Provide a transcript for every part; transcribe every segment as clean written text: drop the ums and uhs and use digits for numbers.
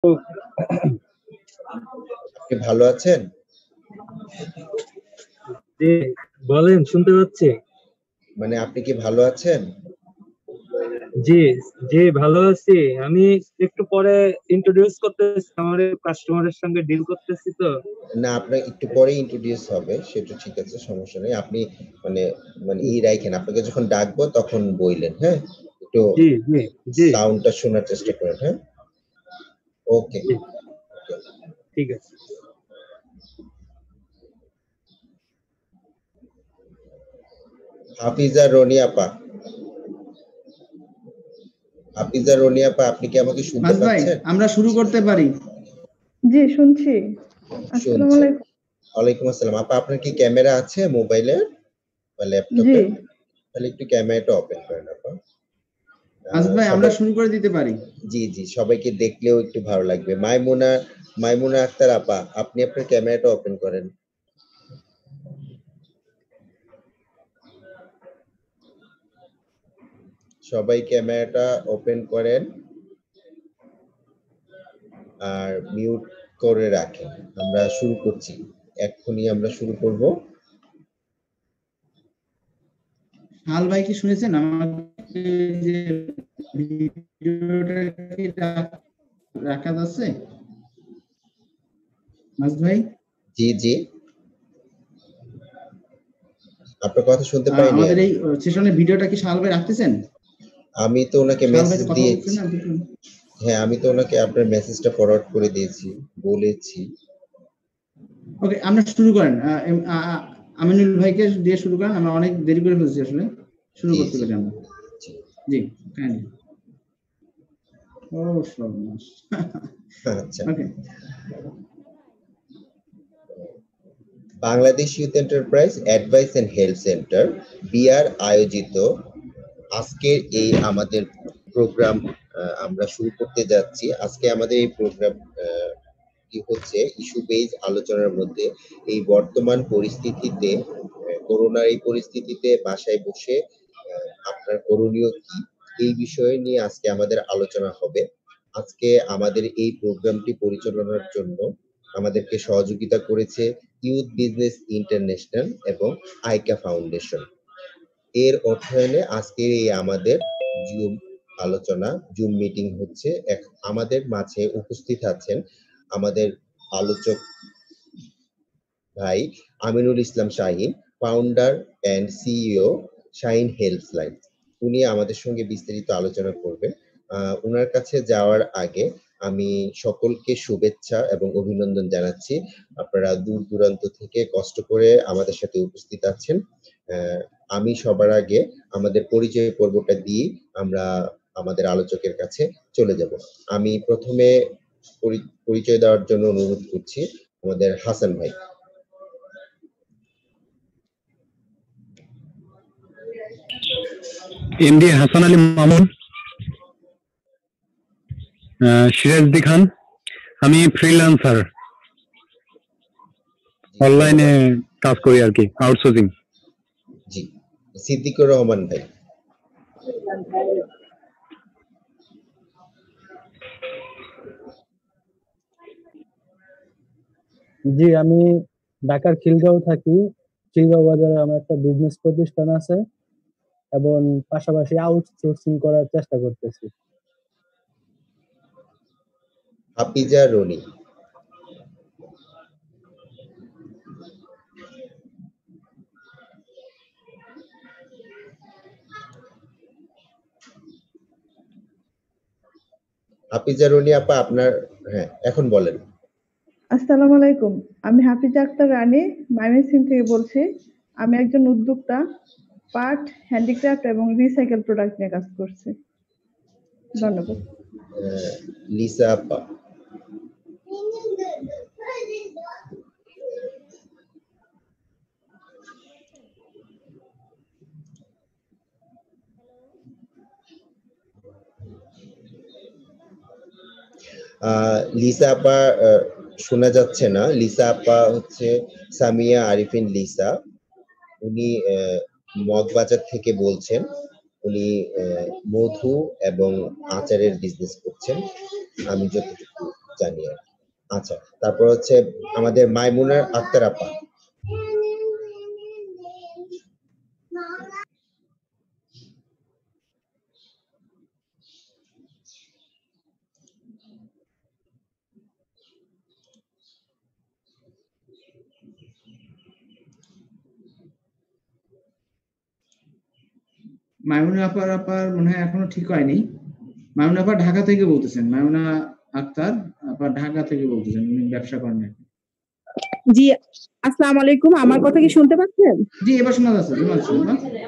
তো আপনি ভালো আছেন? জি, বলেন, শুনতে পাচ্ছি। মানে আপনি কি ভালো আছেন? জি, জি, ভালো আছি। আমি একটু পরে ইন্ট্রোডিউস করতেছি, আমার কাস্টমারের সঙ্গে ডিল করতেছি তো। না, আপনার একটু পরে ইন্ট্রোডিউস হবে, সেটা ঠিক আছে, সমস্যা নেই। আপনি মানে মানে রাখেন, আপনাকে যখন ডাকবো তখন বললেন, হ্যাঁ? একটু জি, জি, জি, সাউন্ডটা শোনার চেষ্টা করেন, হ্যাঁ? ওকে। জি, ঠিক আছে। হাফিজা রনি আপা, হাফিজা রনি আপা, আপনি কি আমাকে শুনতে মাস ভাই, পাচ্ছেন? আমরা শুরু করতে পারি? জি, শুনছি। আসসালামু শুনছেন? আলাইকুম। ওয়ালাইকুম আসসালাম। আপা, আপনার কি ক্যামেরা আছে মোবাইলের বা জি, ল্যাপটপে? তাহলে একটু ক্যামেরাটা ওপেন করেন আপা। মাস ভাই, আমরা সবাই, শুরু করে দিতে পারি? জি জি, সবাইকে দেখলেও একটু ভালো লাগবে। মাইমুনা আক্তার আপা, আপনি আপনার ক্যামেরাটা ওপেন করেন। সবাই ক্যামেরাটা ওপেন করেন আর মিউট করে রাখেন। আমরা শুরু করছি, এক্ষুনি আমরা শুরু করব। হাল ভাই কি শুনেছেন আমাকে যে ভিডিওটা কি রাখা যাচ্ছে? মাস ভাই, জি জি, আপনার কথা শুনতে পাইনি আমাদের আমি। এই সেশনের ভিডিওটা কি শাল ভাই রাখতেছেন? আমি তো ওনাকে শাল ভাই মেসেজ তো কথা দিয়েছি। বলছেন না দুটো। হ্যাঁ, আমি তো ওনাকে আপনার মেসেজটা ফরওয়ার্ড করে দিয়েছি, বলেছি। ওকে, আমরা শুরু করেন। আমিনুল ভাইকে দিয়ে শুরু করেন, আমরা অনেক দেরি করে ফেলছি আসলে। শুরু জি করতে জি পারি আমরা? জি। জি, কাইন্ডলি। ও সর্বনাশ। আচ্ছা, okay, Bangladesh youth enterprise advice and help centre BR আয়োজিত আজকের এই আমাদের প্রোগ্রাম আমরা শুরু করতে যাচ্ছি। আজকে আমাদের এই প্রোগ্রাম কি হচ্ছে, ইস্যু বেজ আলোচনার মধ্যে এই বর্তমান পরিস্থিতিতে, করোনার এই পরিস্থিতিতে বাসায় বসে আপনার করণীয় কি, এই বিষয় নিয়ে আজকে আমাদের আলোচনা হবে। আজকে আমাদের এই প্রোগ্রামটি পরিচালনার জন্য আমাদেরকে সহযোগিতা করেছে ইউথ বিজনেস ইন্টারন্যাশনাল এবং আইকা ফাউন্ডেশন। এর অর্থায়নে আজকের এই আমাদের জুম আলোচনা, জুম মিটিং হচ্ছে। আমাদের মাঝে উপস্থিত আছেন আমাদের আলোচক ভাই Aminul Islam Shahin, founder and CEO Shahin helpline. উনি আমাদের সঙ্গে বিস্তারিত আলোচনা করবেন। ওনার কাছে যাওয়ার আগে আমি সকলকে শুভেচ্ছা এবং অভিনন্দন জানাচ্ছি। আপনারা দূর দূরান্ত থেকে কষ্ট করে আমাদের সাথে উপস্থিত আছেন। আমি সবার আগে আমাদের পরিচয় পর্বটা দিয়ে আমরা আমাদের আলোচকের কাছে চলে যাব। আমি প্রথমে পরিচয় দেওয়ার জন্য অনুরোধ করছি আমাদের হাসান ভাই। এমডি হাসান আলী মামুন, সিরাজদি খান। আমি ফ্রিল্যান্সার, অনলাইনে কাজ করি আর কি, আউটসোর্সিং। জি, সিদ্দিকুর রহমান ভাই। জি, আমি ঢাকার খিলগাঁও থাকি। খিলগাঁও বাজারে আমার একটা বিজনেস প্রতিষ্ঠান আছে এবং পাশাপাশি আউটসোর্সিং করার চেষ্টা করতেছি। হাফিজা রনি। হাফিজা রনি আপা, আপনার, হ্যাঁ, এখন বলেন। আসসালামু আলাইকুম। আমি হাফিজা আক্তার রানী, ময়মনসিংহ থেকে বলছি। আমি একজন উদ্যোক্তা, পাট, হ্যান্ডিক্রাফট এবং রিসাইকেল প্রোডাক্ট নিয়ে কাজ করছি। ধন্যবাদ। লিসা আপা। লিসা আপা শোনা যাচ্ছে না। লিসা আপা হচ্ছে সামিয়া আরিফিন লিসা। উনি মগবাজার থেকে বলছেন। উনি মধু এবং আচারের বিজনেস করছেন, আমি যতটুকু জানি আর কি। আচ্ছা, তারপর হচ্ছে আমাদের মাইমুনার আক্তার আপা। মাইমুনা আপার মনে হয় এখনো ঠিক হয়নি। মাইমুনা আপা ঢাকা থেকে বলতেছেন, মাইমুনা আক্তার আপা ঢাকা থেকে বলতেছেন, উনি ব্যবসা করেন এখন। জি, আসসালামু আলাইকুম। আমার কথা কি শুনতে পাচ্ছেন? জি, এবার শোনা যাচ্ছে।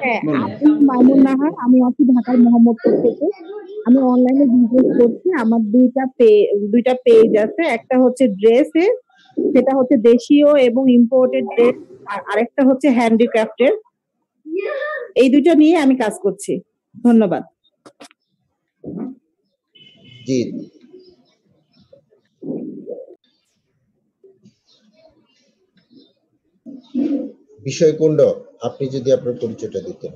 হ্যাঁ, বলেন। আমি মাইমুন নাহার, আমি আছি ঢাকার মোহাম্মদপুর থেকে। আমি অনলাইনে বিজনেস করছি। আমার দুইটা পেজ আছে। একটা হচ্ছে ড্রেসের, সেটা হচ্ছে দেশীয় এবং ইম্পোর্টেড ড্রেস, আর আরেকটা হচ্ছে হ্যান্ডিক্রাফটের। এই দুইটা নিয়ে আমি কাজ করছি। ধন্যবাদ। জি, বিষয়কুণ্ড, আপনি যদি আপনার পরিচয়টা দিতেন।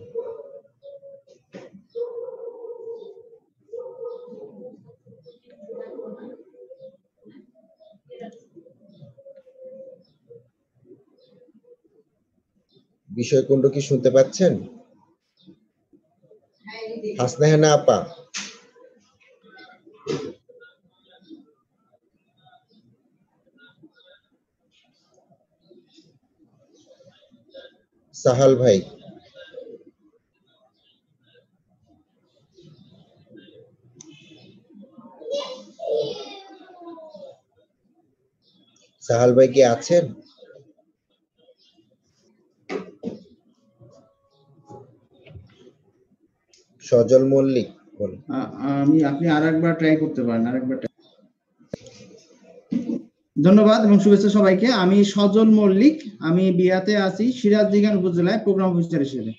বিষয়কুণ্ড কি শুনতে পাচ্ছেন? হাসনাহেনা আপা। সাহাল ভাই। সাহাল ভাই কি আছেন? সজল মল্লিক বলুন। আপনি আরেকবার ট্রাই করতে পারেন, ধন্যবাদ এবং শুভেচ্ছা সবাইকে। আমি সজল মল্লিক, আমি বিয়াতে আছি সিরাজদিখান উপজেলায় প্রোগ্রাম অফিসার হিসেবে।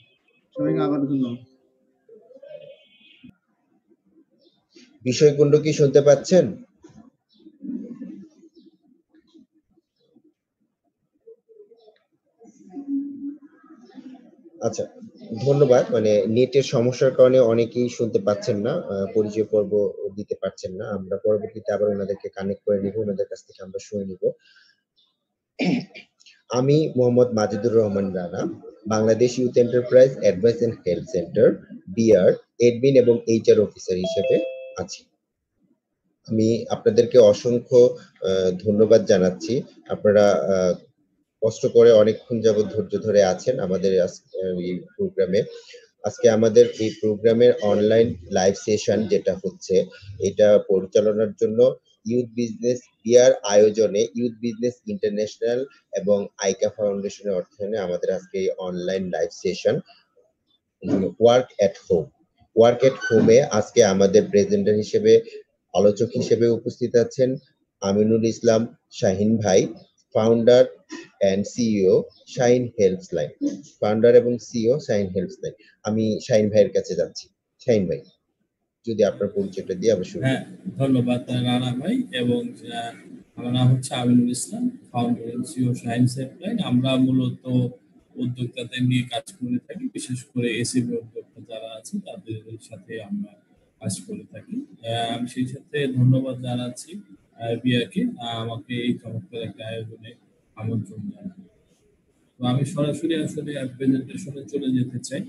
সবাইকে আবার ধন্যবাদ। বিষয়কুণ্ড কি শুনতে পাচ্ছেন? আচ্ছা, ধন্যবাদ। মানে নেটের সমস্যার কারণে অনেকেই শুনতে পাচ্ছেন না, পরিচয় পর্ব দিতে পারছেন না। আমরা পরবর্তীতে আবার ওনাদেরকে কানেক্ট করে নিব, ওনাদের কাছ থেকে আমরা শুনে নিব। আমি Mohammad Majidur Rahman Rana, Bangladesh youth enterprise advice and help centre BR admin এবং এইচআর অফিসার হিসেবে আছি। আমি আপনাদেরকে অসংখ্য ধন্যবাদ জানাচ্ছি। আপনারা কষ্ট করে অনেকক্ষণ যাবত ধৈর্য ধরে আছেন আমাদের এই প্রোগ্রামে। আজকে আমাদের এই প্রোগ্রামের অনলাইন লাইভ সেশন যেটা হচ্ছে, এটা পরিচালনার জন্য ইউথ বিজনেস বিআর আয়োজনে ইউথ বিজনেস ইন্টারন্যাশনাল এবং আইকা ফাউন্ডেশনের অর্থায়নে আমাদের আজকে এই online live session work at home. Work at হোমে আজকে আমাদের প্রেজেন্টার হিসেবে, আলোচক হিসেবে উপস্থিত আছেন আমিনুল ইসলাম শাহিন ভাই, founder and CEO Shahin helps line, founder এবং সিইও শাহিন হেল্পস লাইন। আমি শাহিন ভাইয়ের কাছে যাচ্ছি। শাহিন ভাই, যদি আপনার পরিচয়টা দিয়ে আমরা শুরু। হ্যাঁ, ধন্যবাদ রানা ভাই। এবং আমার নাম হচ্ছে Aminul Islam, founder and CEO Shahin helps line. আমরা মূলত উদ্যোক্তাদের নিয়ে কাজ করে থাকি, বিশেষ করে এসএমই উদ্যোক্তা যারা আছে তাদের সাথে আমরা কাজ করে থাকি। আমি সেই সাথে ধন্যবাদ জানাচ্ছি বিয়াকে আমাকে এই চমৎকার একটা আয়োজনে আমন্ত্রণ জানানো। তো আমি সরাসরি আসলে প্রেজেন্টেশনে চলে যেতে চাই।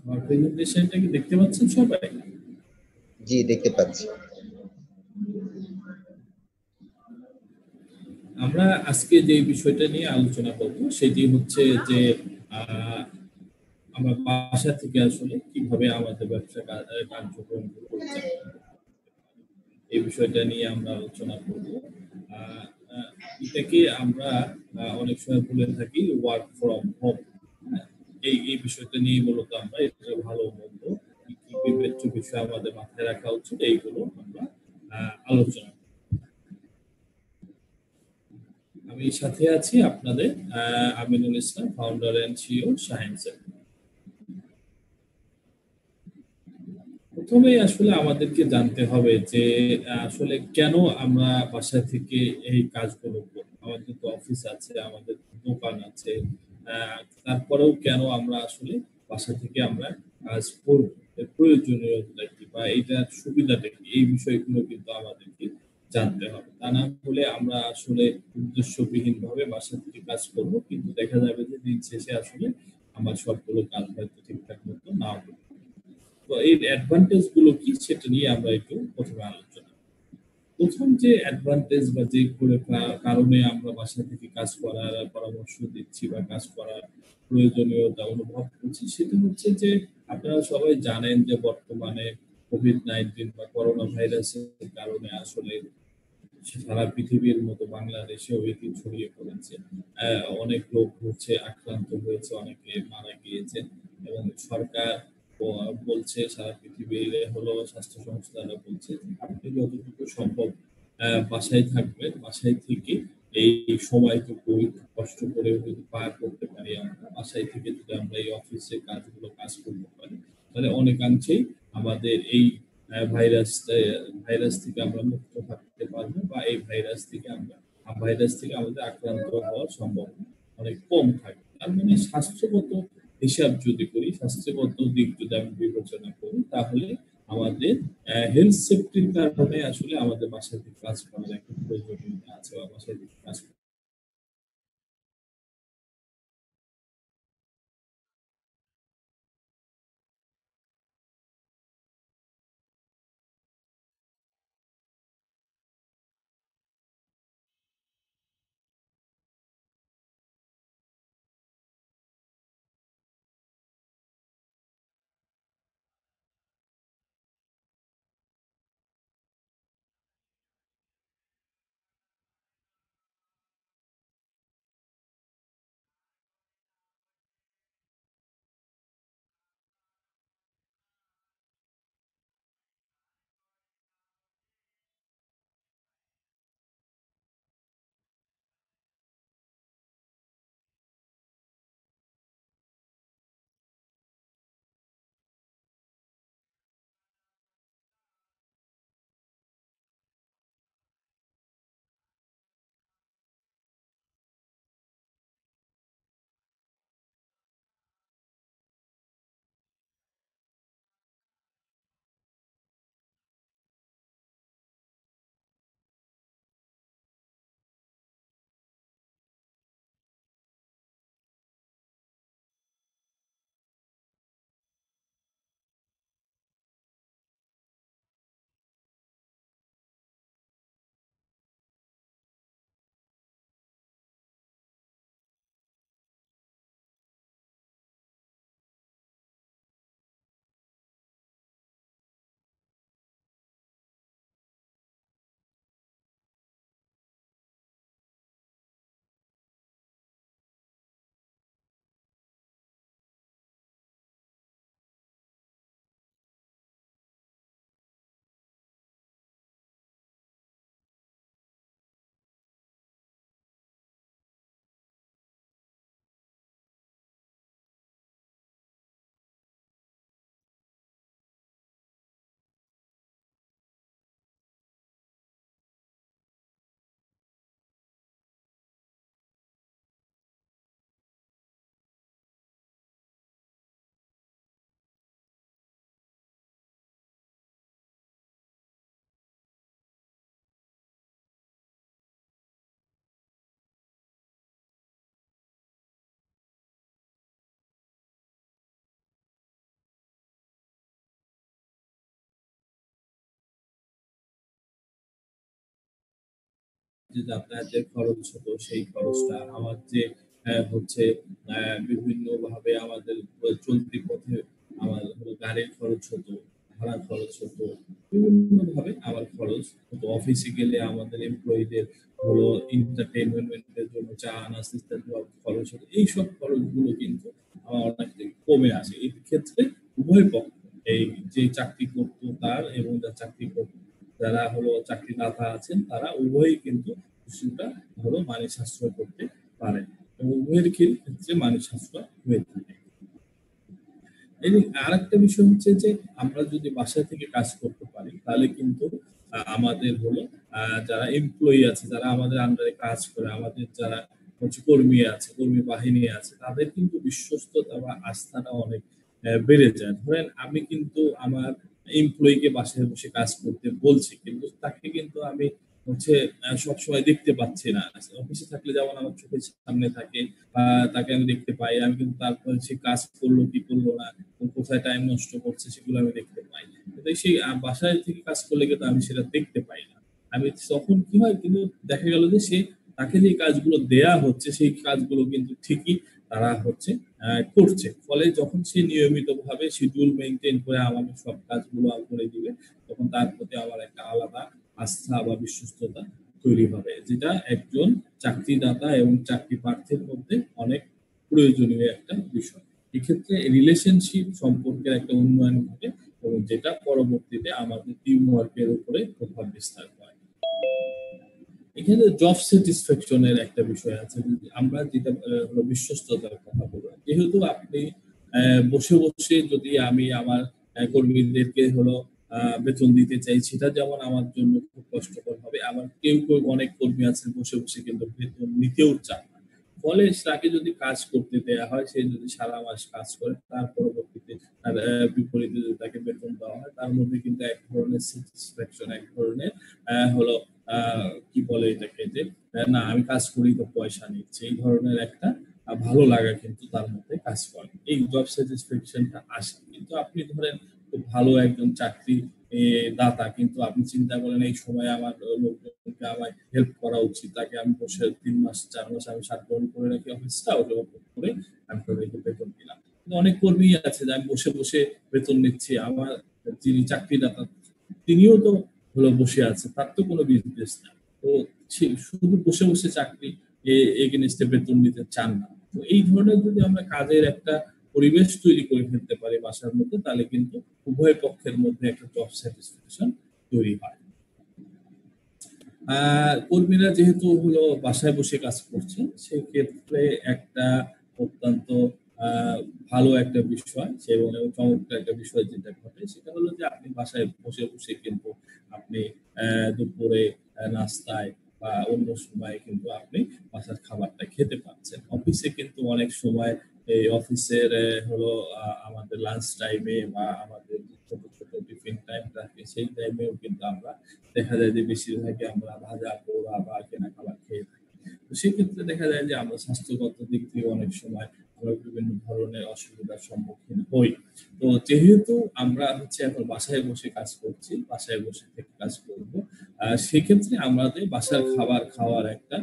আমার প্রেজেন্টেশনটা কি দেখতে পাচ্ছেন সবাই? জি, দেখতে পাচ্ছি। আমরা আজকে যে বিষয়টা নিয়ে আলোচনা করব সেটি হচ্ছে যে আমরা বাসা থেকে আসলে কিভাবে আমাদের ব্যবসা কার্যক্রম পরিচালনা, এই বিষয়টা নিয়ে আমরা আলোচনা করব। এটাকে আমরা অনেক সময় বলে থাকি ওয়ার্ক ফ্রম হোম। এই বিষয়টা নিয়ে মূলত আমরা এটা ভালো মন্দ কি কি বিবেচ্য বিষয় আমাদের মাথায় রাখা উচিত এইগুলো আমরা আলোচনা। আমি সাথে আছি আপনাদের Aminul Islam, founder and CEO Shahin sir. প্রথমে আসলে আমাদেরকে জানতে হবে যে আসলে কেন আমরা বাসা থেকে এই কাজগুলো করব। আমাদের তো অফিস আছে, আমাদের দোকান আছে, তারপরেও কেন আমরা আসলে বাসা থেকে আমরা কাজ করব, এর প্রয়োজনীয়তা কি বা এটার সুবিধাটা কি, এই বিষয়গুলো কিন্তু আমাদেরকে জানতে হবে। তা না হলে আমরা আসলে উদ্দেশ্যবিহীন ভাবে বাসা থেকে কাজ করব, কিন্তু দেখা যাবে যে দিন শেষে আসলে আমার সবগুলো কাজ হয়তো ঠিকঠাক মতো নাও হবে। তো এই অ্যাডভান্টেজ গুলো কি সেটা নিয়ে আমরা একটু প্রথমে আলোচনা। প্রথম যে অ্যাডভান্টেজ বা যে কারণে আমরা বাসা থেকে কাজ করার পরামর্শ দিচ্ছি বা কাজ করার প্রয়োজনীয়তা অনুভব করছি, সেটা হচ্ছে যে আপনারা সবাই জানেন যে বর্তমানে কোভিড-19 বা করোনা ভাইরাসের কারণে আসলে সারা পৃথিবীর মতো বাংলাদেশেও এটি ছড়িয়ে পড়েছে। অনেক লোক হচ্ছে আক্রান্ত হয়েছে, অনেকে মারা গিয়েছেন এবং সরকার বলছে, সারা পৃথিবীর হলো স্বাস্থ্য সংস্থারা বলছে আপনি যতটুকু সম্ভব বাসায় থাকবেন, বাসায় থেকে এই সময়টুকু কষ্ট করে যদি পার করতে পারি, আমরা বাসায় থেকে যদি আমরা এই অফিসে কাজ করতে পারি, তাহলে অনেকাংশেই আমাদের এই ভাইরাস থেকে আমরা মুক্ত থাকতে পারবো বা এই ভাইরাস থেকে আমাদের আক্রান্ত হওয়ার সম্ভাবনা অনেক কম থাকে। তার মানে স্বাস্থ্যগত হিসাব যদি করি, স্বাস্থ্যগত দিক যদি আমি বিবেচনা করি, তাহলে আমাদের হেলথ সেফটির কারণে আসলে আমাদের বাসা থেকে কাজ করার একটা প্রয়োজনীয়তা আছে বা বাসা থেকে কাজ যে যাতায়াতের খরচ হতো, সেই খরচটা আমার যে হচ্ছে বিভিন্ন ভাবে আমাদের চলতি পথে আমার হলো গাড়ির খরচ হতো, ভাড়া খরচ হতো, বিভিন্ন ভাবে আমার খরচ হতো। অফিসে গেলে আমাদের এমপ্লয়ীদের হলো এন্টারটেইনমেন্টের জন্য চা নাস্তা ইত্যাদি খরচ হতো। এইসব খরচগুলো কিন্তু আমার অনেকটাই কমে আসে। এই ক্ষেত্রে উভয় পক্ষ, এই যে চাকরি করতো তার এবং যারা চাকরি করতো, যারা হলো চাকরিদাতা আছেন, তারা উভয়ই কিন্তু কিছুটা হলো মানি সাশ্রয় করতে পারেন এবং উভয়ের ক্ষেত্রে মানি সাশ্রয় হয়ে থাকে। এবং আরেকটা বিষয় হচ্ছে যে আমরা যদি বাসা থেকে কাজ করতে পারি, তাহলে কিন্তু আমাদের হলো যারা এমপ্লয়ি আছে, যারা আমাদের আন্ডারে কাজ করে, আমাদের যারা হচ্ছে কর্মী আছে, কর্মী বাহিনী আছে, তাদের কিন্তু বিশ্বস্ততা বা আস্থাটা অনেক বেড়ে যায়। ধরেন আমি কিন্তু আমার এমপ্লয়িকে বাসায় বসে কাজ করতে বলছি, কিন্তু তাকে কিন্তু আমি হচ্ছে সবসময় দেখতে পাচ্ছি না। অফিসে থাকলে যেমন আমার চোখের সামনে থাকে বা তাকে আমি দেখতে পাই, আমি কিন্তু তারপরে সে কাজ করলো কি করলো না, কোথায় টাইম নষ্ট করছে সেগুলো আমি দেখতে পাই। কিন্তু সেই বাসায় থেকে কাজ করলে কিন্তু আমি সেটা দেখতে পাই না। আমি তখন কি হয়, কিন্তু দেখা গেল যে সে তাকে যে কাজগুলো দেয়া হচ্ছে সেই কাজগুলো কিন্তু ঠিকই তারা হচ্ছে করছে। ফলে যখন সে নিয়মিতভাবে শিডিউল মেইনটেইন করে আমাকে সব কাজগুলো করে দিবে, তখন তার প্রতি আমার একটা আলাদা আস্থা বা বিশ্বস্ততা তৈরি হবে, যেটা একজন চাকরিদাতা এবং চাকরি প্রার্থীর মধ্যে অনেক প্রয়োজনীয় একটা বিষয়। এক্ষেত্রে রিলেশনশিপ সম্পর্কের একটা উন্নয়ন ঘটে এবং যেটা পরবর্তীতে আমাদের টিম ওয়ার্কের উপরে প্রভাব বিস্তার করে। এখানে জব স্যাটিসফ্যাকশনের একটা বিষয় আছে। আমরা যেটা হলো বিশ্বস্ততার কথা বললাম, যেহেতু আপনি বসে বসে যদি আমি আমার কর্মীদেরকে হলো বেতন দিতে চাই, সেটা যেমন আমার জন্য খুব কষ্টকর হবে, আবার কেউ কেউ অনেক কর্মী আছে বসে বসে কিন্তু বেতন নিতেও চায় না। ফলে তাকে যদি কাজ করতে দেওয়া হয়, সে যদি সারা মাস কাজ করে, তার পরবর্তীতে তার বিপরীতে যদি তাকে বেতন দেওয়া হয়, তার মধ্যে কিন্তু এক ধরনের স্যাটিসফ্যাকশন, এক ধরনের হলো কি বলে এটাকে, যে না আমি কাজ করি তো পয়সা নিচ্ছে, এই ধরনের একটা ভালো লাগা কিন্তু তার মধ্যে কাজ করে। এই জব স্যাটিসফ্যাকশনটা আসে। কিন্তু আপনি ধরেন খুব ভালো একজন চাকরি দাতা, কিন্তু আপনি চিন্তা করেন এই সময় আমার লোকজনকে আমার হেল্প করা উচিত, তাকে আমি বসে 3 মাস 4 মাস আমি সার্ভে করে রাখি অফিসটা, ওটা করে আমি তাদেরকে বেতন দিলাম। কিন্তু অনেক কর্মী আছে যে আমি বসে বসে বেতন নিচ্ছি, আমার যিনি চাকরিদাতা তিনিও তো হলো বসে আছে, তার তো কোনো বিজনেস না, তো সে শুধু বসে বসে চাকরি এগেনস্টে বেতন নিতে চান না। তো এই ধরনের যদি আমরা কাজের একটা পরিবেশ তৈরি করে ফেলতে পারি বাসার মধ্যে, তাহলে কিন্তু উভয় পক্ষের মধ্যে একটা জব স্যাটিসফ্যাকশন তৈরি হয়। কর্মীরা যেহেতু হলো বাসায় বসে কাজ করছেন, সেই ক্ষেত্রে একটা অত্যন্ত ভালো একটা বিষয় এবং চমৎকার একটা বিষয় যেটা ঘটে, সেটা হলো যে আপনি বাসায় বসে বসে কিন্তু আপনি দুপুরে নাস্তায় বা অন্য সময় কিন্তু আপনি বাসার খাবারটা খেতে পাচ্ছেন। অফিসে কিন্তু অনেক সময় এই অফিসের হলো আমাদের লাঞ্চ টাইমে বা আমাদের ছোট ছোট টিফিন টাইম থাকে, সেই টাইমেও কিন্তু আমরা দেখা যায় যে বেশিরভাগই আমরা ভাজা পোড়া বা কেনা খাবার খেয়ে থাকি। তো সেক্ষেত্রে দেখা যায় যে আমরা স্বাস্থ্যগত দিক থেকে অনেক সময় আমরা বিভিন্ন ধরনের অসুবিধার সম্মুখীন হই। তো যেহেতু আমরা হচ্ছে এখন বাসায় বসে কাজ করছি, বাসায় বসে থেকে কাজ করব, সেক্ষেত্রে আমাদের বাসার খাবার খাওয়ার একটা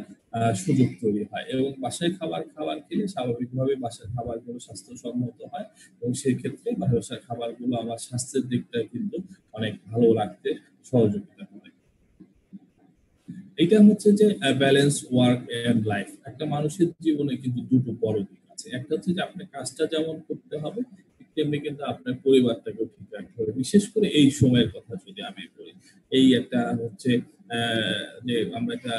সুযোগ তৈরি হয় এবং বাসায় খাবার খেলে স্বাভাবিকভাবে বাসার খাবারগুলো স্বাস্থ্যসম্মত হয় এবং সেই ক্ষেত্রে বাসার খাবারগুলো আমার স্বাস্থ্যের দিকটা কিন্তু অনেক ভালো রাখতে সহযোগিতা করে। এটা হচ্ছে যে ব্যালেন্স ওয়ার্ক এন্ড লাইফ। একটা মানুষের জীবনে কিন্তু দুটো বড় দিক আছে। একটা হচ্ছে যে আপনার কাজটা যেমন করতে হবে, তেমনি কিন্তু আপনার পরিবারটাকেও ঠিক রাখতে হবে। বিশেষ করে এই সময়ের কথা যদি আমি বলি, এই একটা হচ্ছে যে আমরা একটা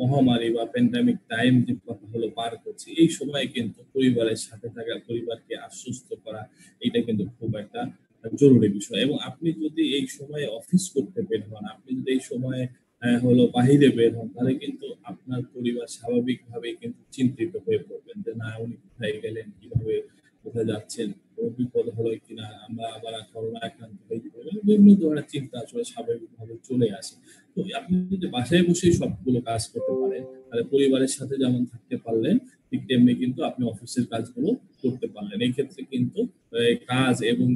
মহামারী বা প্যান্ডামিক টাইম যে কথা হলো পার করছি, এই সময় কিন্তু পরিবারের সাথে থাকা, পরিবারকে আশ্বস্ত করা, এটা কিন্তু খুব একটা জরুরি বিষয়। এবং আপনি যদি এই সময়ে অফিস করতে বের হন, আপনি যদি এই সময়ে হলো বাহিরে বের হন, তাহলে কিন্তু আপনার পরিবার স্বাভাবিকভাবেই কিন্তু চিন্তিত হয়ে পড়বেন যে না উনি কোথায় গেলেন, কিভাবে কোথায় যাচ্ছেন, কোনো বিপদ হলো কিনা, আমরা আবার করোনা আক্রান্ত হয়ে পড়বেন, বিভিন্ন ধরনের চিন্তা আসলে স্বাভাবিকভাবে চলে আসে। তো আপনি যদি বাসায় বসেই সবগুলো কাজ করতে পারেন, তাহলে পরিবারের সাথে যেমন থাকতে পারলেন, ঠিক তেমনি কিন্তু আপনি অফিসের কাজগুলো করতে পারলেন। এই ক্ষেত্রে কিন্তু কাজ এবং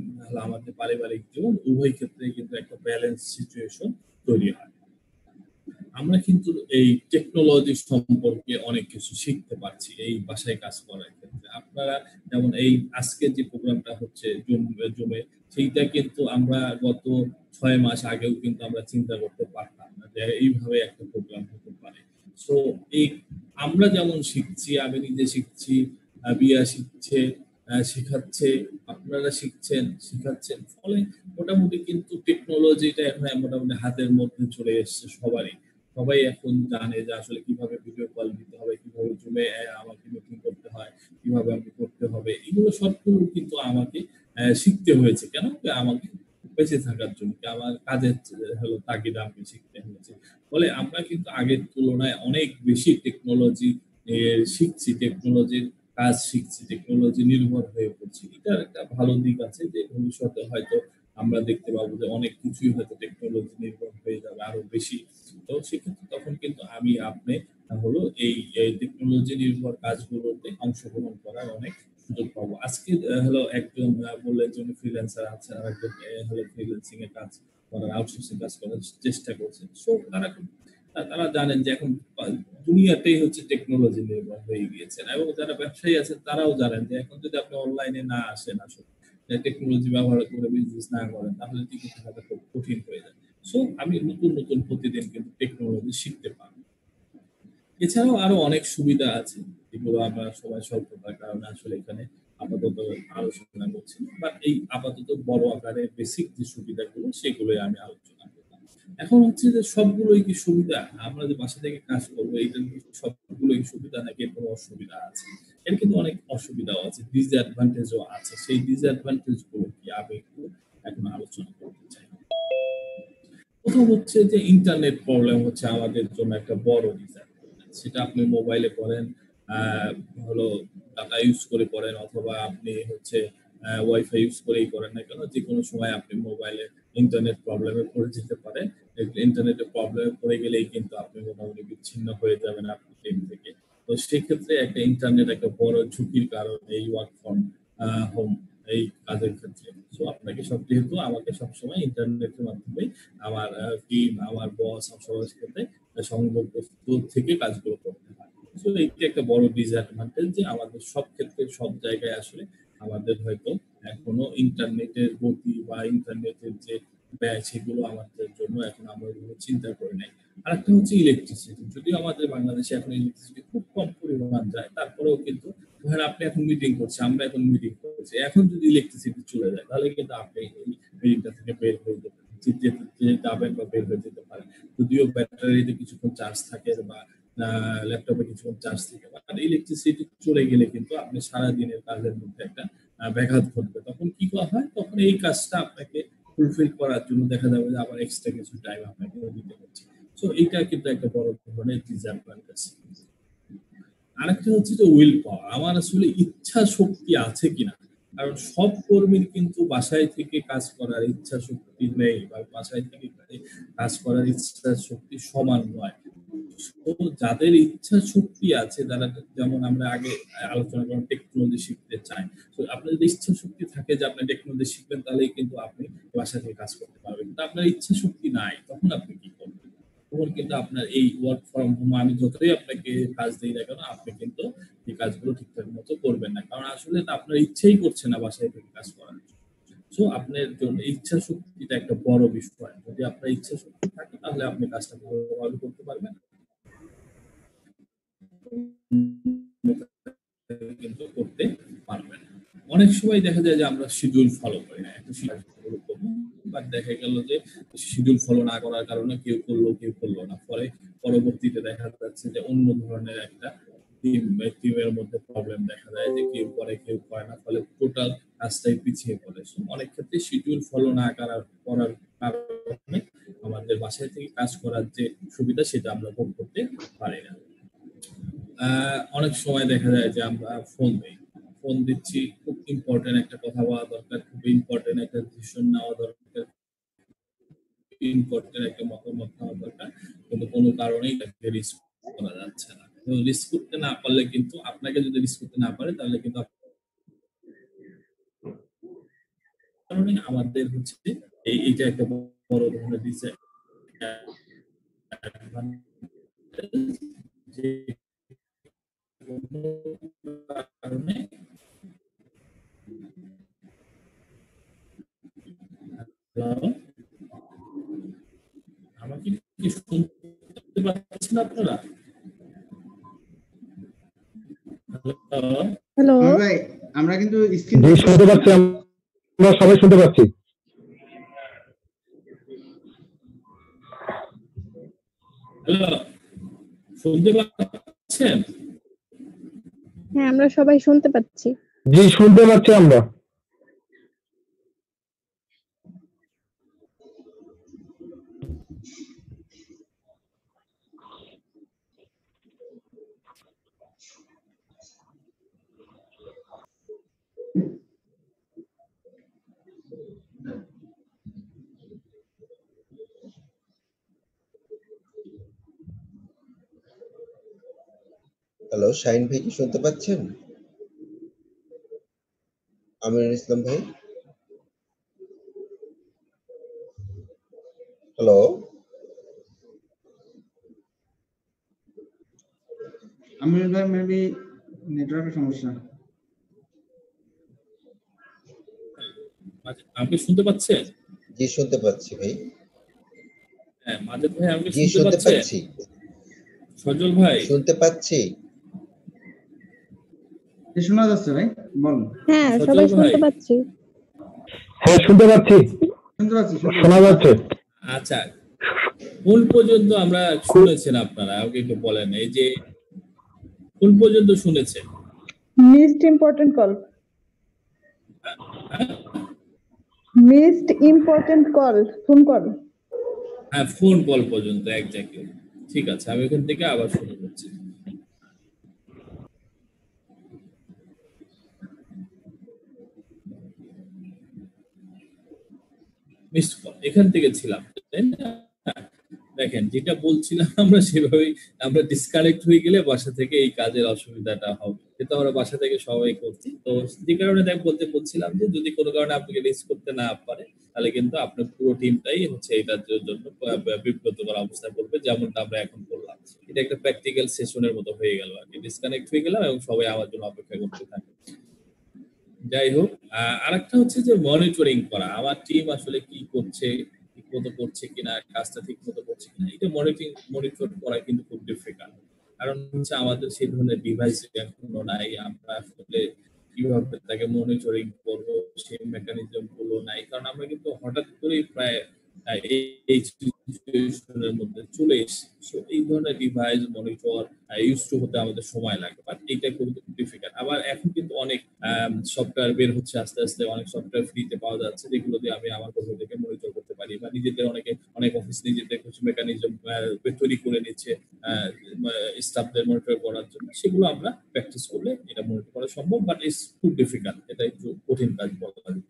আমাদের পারিবারিক জীবন উভয় ক্ষেত্রে কিন্তু একটা ব্যালেন্স সিচুয়েশন তৈরি হয়। আমরা কিন্তু এই টেকনোলজি সম্পর্কে অনেক কিছু শিখতে পারছি এই বাসায় কাজ করার ক্ষেত্রে। আপনারা যেমন এই আজকের যে প্রোগ্রামটা হচ্ছে জুমে, সেইটা কিন্তু আমরা গত 6 মাস আগেও কিন্তু আমরা চিন্তা করতে পারতাম না যে এইভাবে একটা প্রোগ্রাম হতে পারে। সো এই আমরা যেমন শিখছি, আমি নিজে শিখছি, বিয়া শিখছে, শেখাচ্ছে, আপনারা শিখছেন, শিখাচ্ছেন। ফলে মোটামুটি কিন্তু টেকনোলজিটা এখন মোটামুটি হাতের মধ্যে চলে এসছে সবারই। সবাই এখন জানে যে আসলে কিভাবে ভিডিও কল দিতে হবে, কিভাবে জুমে আমাকে মিটিং করতে হয়, কিভাবে আমাকে করতে হবে। এগুলো সবগুলো কিন্তু আমাকে শিখতে হয়েছে। কেন? আমাকে বেঁচে থাকার জন্য, আমার কাজের হলো তাগিদে আমাকে শিখতে হয়েছে। ফলে আমরা কিন্তু আগের তুলনায় অনেক বেশি টেকনোলজি শিখছি, টেকনোলজির কাজ শিখছি, টেকনোলজি নির্ভর হয়ে পড়ছি। এটার একটা ভালো দিক আছে যে ভবিষ্যতে হয়তো আমরা দেখতে পাবো যে অনেক কিছুই হয়তো টেকনোলজি নির্ভর হয়ে যাবে আরো বেশি। তো সেক্ষেত্রে তখন কিন্তু আমি আপনি হলো এই টেকনোলজি নির্ভর কাজগুলোতে অংশগ্রহণ করার অনেক সুযোগ পাবো। আজকে হলো একজন বললেন যে উনি ফ্রিল্যান্সার আছে, আর একজন হলো ফ্রিল্যান্সিং এর কাজ করার, আউটসোর্সিং কাজ করার চেষ্টা করছে। সো তারা জানেন যে এখন দুনিয়াটাই হচ্ছে টেকনোলজি নির্ভর হয়ে গিয়েছে, এবং যারা ব্যবসায়ী আছেন তারাও জানেন যে এখন যদি আপনি অনলাইনে না আসেন, আসলে টেকনোলজি ব্যবহার করে বিজনেস না করেন, তাহলে টিকে থাকাটা খুব কঠিন হয়ে যায়। সো আমি নতুন নতুন প্রতিদিন কিন্তু টেকনোলজি শিখতে পারি। এছাড়াও আরো অনেক সুবিধা আছে যেগুলো আমরা সবাই স্বল্পতার কারণে আসলে এখানে আপাতত আলোচনা করছি, বাট এই আপাতত বড় আকারে বেসিক যে সুবিধাগুলো সেগুলোই আমি আলোচনা করলাম। এখন হচ্ছে যে সবগুলোই কি সুবিধা? আমরা যে বাসা থেকে কাজ করবো এটা সবগুলোই সুবিধা নাকি এর কোনো অসুবিধা আছে? এর কিন্তু অনেক অসুবিধাও আছে, ডিসঅ্যাডভান্টেজও আছে। সেই ডিসঅ্যাডভান্টেজ গুলো কি আমি একটু এখন আলোচনা করতে চাই। প্রথম হচ্ছে যে ইন্টারনেট প্রবলেম হচ্ছে আমাদের জন্য একটা বড় ডিসঅ্যাডভান্টেজ। সেটা আপনি মোবাইলে করেন, আহ, হলো ডাটা ইউজ করে করেন, অথবা আপনি হচ্ছে ওয়াইফাই ইউজ করেই করেন না কেন, যে কোনো সময় আপনি মোবাইলে ইন্টারনেট প্রবলেমে পড়ে যেতে পারেন। ইন্টারনেটের প্রবলেমে পড়ে গেলেই কিন্তু আপনি মোটামুটি বিচ্ছিন্ন হয়ে যাবেন আপনার টিম থেকে। তো সেক্ষেত্রে একটা ইন্টারনেট একটা বড় ঝুঁকির কারণ এই ওয়ার্ক ফ্রম হোম এই কাজের ক্ষেত্রে। সো আপনাকে যেহেতু আমাকে সবসময় ইন্টারনেটের মাধ্যমে আমার টিম, আমার বস সবার সাথে সংযোগ থেকে কাজগুলো করতে হয়। সো এইটা একটা বড় ডিসঅ্যাডভান্টেজ যে আমাদের সব ক্ষেত্রে সব জায়গায় আসলে আমাদের হয়তো এখনো ইন্টারনেটের গতি বা ইন্টারনেটের যে ব্যয় সেগুলো আমাদের জন্য এখন আমরা ওগুলো চিন্তা করি নাই। আরেকটা হচ্ছে ইলেকট্রিসিটি। যদিও আমাদের বাংলাদেশে এখন ইলেকট্রিসিটি খুব কম পরিমাণ যায়, তারপরেও কিন্তু ধরেন আপনি এখন মিটিং করছেন, আমরা এখন মিটিং করছি, এখন যদি ইলেকট্রিসিটি চলে যায় তাহলে কিন্তু আপনি এই মিটিংটা থেকে বের হয়ে যাবেন বা বের হয়ে যেতে পারেন। যদিও ব্যাটারিতে কিছুক্ষণ চার্জ থাকে বা ল্যাপটপে কিছুক্ষণ চার্জ থাকে, আর ইলেকট্রিসিটি চলে গেলে কিন্তু আপনি সারাদিনের কাজের মধ্যে একটা ব্যাঘাত ঘটবে। তখন কি করা হয়, তখন এই কাজটা আপনাকে ফুলফিল করার জন্য দেখা যাবে যে আবার এক্সট্রা কিছু টাইম আপনাকে দিতে হচ্ছে। সো এইটা কিন্তু একটা বড় ধরনের ডিসঅ্যাডভান্টেজ। আরেকটা হচ্ছে যে উইল পাওয়ার, আমার আসলে ইচ্ছা শক্তি আছে কিনা। কারণ সব কর্মীর কিন্তু বাসায় থেকে কাজ করার ইচ্ছা শক্তি নেই, বা বাসায় থেকে কাজ করার ইচ্ছা শক্তি সমান নয়। তো যাদের ইচ্ছা শক্তি আছে, যারা যেমন আমরা আগে আলোচনা করলাম টেকনোলজি শিখতে চায়, তো আপনার যদি ইচ্ছা শক্তি থাকে যে আপনি টেকনোলজি শিখবেন, তাহলেই কিন্তু আপনি বাসা থেকে কাজ করতে পারবেন। কিন্তু আপনার ইচ্ছা শক্তি নাই, তখন আপনি কি করবেন? তখন কিন্তু আপনার এই ওয়ার্ক ফ্রম হোম আমি যতই আপনাকে কাজ দিই না কেন, আপনি কিন্তু এই কাজগুলো ঠিকঠাক মতো করবেন না, কারণ আসলে তো আপনার ইচ্ছাই করছে না বাসায় থেকে কাজ করার। সো আপনার জন্য ইচ্ছা শক্তিটা একটা বড় বিষয়। যদি আপনার ইচ্ছা শক্তি থাকে তাহলে আপনি কাজটা ভালোভাবে করতে পারবেন, কিন্তু করতে পারবেন। অনেক সময় দেখা যায় যে আমরা শিডিউল ফলো করি না, একটা শিডিউল করবো, বাট দেখা গেল যে শিডিউল ফলো না করার কারণে কেউ করলো কেউ করলো না, পরে পরবর্তীতে দেখা যাচ্ছে যে অন্য ধরনের একটা টিমের মধ্যে প্রবলেম দেখা যায় যে কেউ করে কেউ করে না, ফলে টোটাল কাজটাই পিছিয়ে পড়ে। অনেক ক্ষেত্রে শিডিউল ফলো না করার কারণে আমাদের বাসায় থেকে কাজ করার যে সুবিধা সেটা আমরা ভোগ করতে পারি না। অনেক সময় দেখা যায় যে আমরা ফোন দিচ্ছি, খুব ইম্পর্টেন্ট একটা কথা বলা দরকার, খুব ইম্পর্টেন্ট একটা ডিসিশন নেওয়া দরকার, ইম্পর্টেন্ট একটা মতামত নেওয়া দরকার, কিন্তু কোনো কারণেই তাকে রিস্ক করা যাচ্ছে না। তো রিস্ক করতে না পারলে কিন্তু আপনাকে যদি রিস্ক করতে না পারে তাহলে কিন্তু কারণে আমাদের হচ্ছে এইটা একটা বড় ধরনের যে কারণে আমাকে কি শুনতে পাচ্ছেন আপনারা? হ্যালো ভাই, আমরা কিন্তু স্ক্রিন জি শুনতে পাচ্ছি, আমরা সবাই শুনতে পাচ্ছি। হ্যালো, শুনতে পাচ্ছেন? হ্যাঁ, আমরা সবাই শুনতে পাচ্ছি। জি শুনতে পাচ্ছি আমরা। হ্যালো, শাহিন ভাই কি শুনতে পাচ্ছেন? আমিনুল ইসলাম ভাই, হ্যালো। আমিনুল ভাই মেবি নেটওয়ার্কের সমস্যা। আপনি শুনতে পাচ্ছেন? জি শুনতে পাচ্ছি ভাই। হ্যাঁ মাজেদ ভাই, আপনি জি শুনতে শুনতে পাচ্ছেন? পাচ্ছি। সজল ভাই শুনতে পাচ্ছি। শোনা যাচ্ছে ভাই, বল। হ্যাঁ, সজল সবাই ভাই শুনতে পাচ্ছি। হ্যাঁ শুনতে পাচ্ছি, শুনতে পাচ্ছি, শোনা যাচ্ছে। আচ্ছা, কোন পর্যন্ত আমরা শুনেছেন আপনারা আমাকে একটু বলেন, এই যে কোন পর্যন্ত শুনেছেন? মিসড ইম্পর্টেন্ট কল, হ্যাঁ? Missed important call, phone call. হ্যাঁ, ফোন কল পর্যন্ত, এক্স্যাক্টলি। ঠিক আছে, আমি এখান থেকে আবার শুরু করছি। মিসড কল এখান থেকে ছিলাম, তাই না? দেখেন, যেটা বলছিলাম আমরা সেভাবেই, আমরা ডিসকানেক্ট হয়ে গেলে বাসা থেকে এই কাজের অসুবিধাটা হবে, কিন্তু আমরা বাসা থেকে সবাই করছি। তো যে কারণে বলছিলাম যে যদি কোনো কারণে আপনাকে রিচ করতে না পারে, তাহলে কিন্তু আপনার পুরো টিমটাই হচ্ছে এটার জন্য বিব্রতকর অবস্থায় পড়বে, যেমনটা আমরা এখন করলাম। এটা একটা প্র্যাকটিক্যাল সেশনের মতো হয়ে গেল আর কি, ডিসকানেক্ট হয়ে গেলাম এবং সবাই আমার জন্য অপেক্ষা করতে থাকে। যাই হোক, আরেকটা হচ্ছে যে মনিটরিং করা, আমার টিম আসলে কি করছে, ঠিক মতো করছে কিনা, কাজটা ঠিক মতো করছে কিনা, এটা মনিটর করা কিন্তু খুব ডিফিকাল্ট। কারণ হচ্ছে আমাদের সেই ধরনের ডিভাইস এখনো নাই, আমরা আসলে কিভাবে তাকে মনিটরিং করবো সেই মেকানিজম গুলো নাই, কারণ আমরা কিন্তু হঠাৎ করেই প্রায় এই সিচুয়েশনের মধ্যে চলে এসেছি। সো এই ধরনের ডিভাইস মনিটর ইউজ টু হতে আমাদের সময় লাগে, বাট এটা খুব ডিফিকাল্ট। আবার এখন কিন্তু অনেক সফটওয়্যার বের হচ্ছে, আস্তে আস্তে অনেক সফটওয়্যার ফ্রিতে পাওয়া যাচ্ছে, যেগুলো দিয়ে আমি আমার কোথাও থেকে মনিটর করতে পারি, বা নিজেদের অনেক অফিস নিজেদের কিছু মেকানিজম তৈরি করে নিচ্ছে স্টাফদের মনিটর করার জন্য। সেগুলো আমরা প্র্যাকটিস করলে এটা মনিটর করা সম্ভব, বাট ইটস খুব ডিফিকাল্ট, এটা একটু কঠিন কাজ বলা যায়।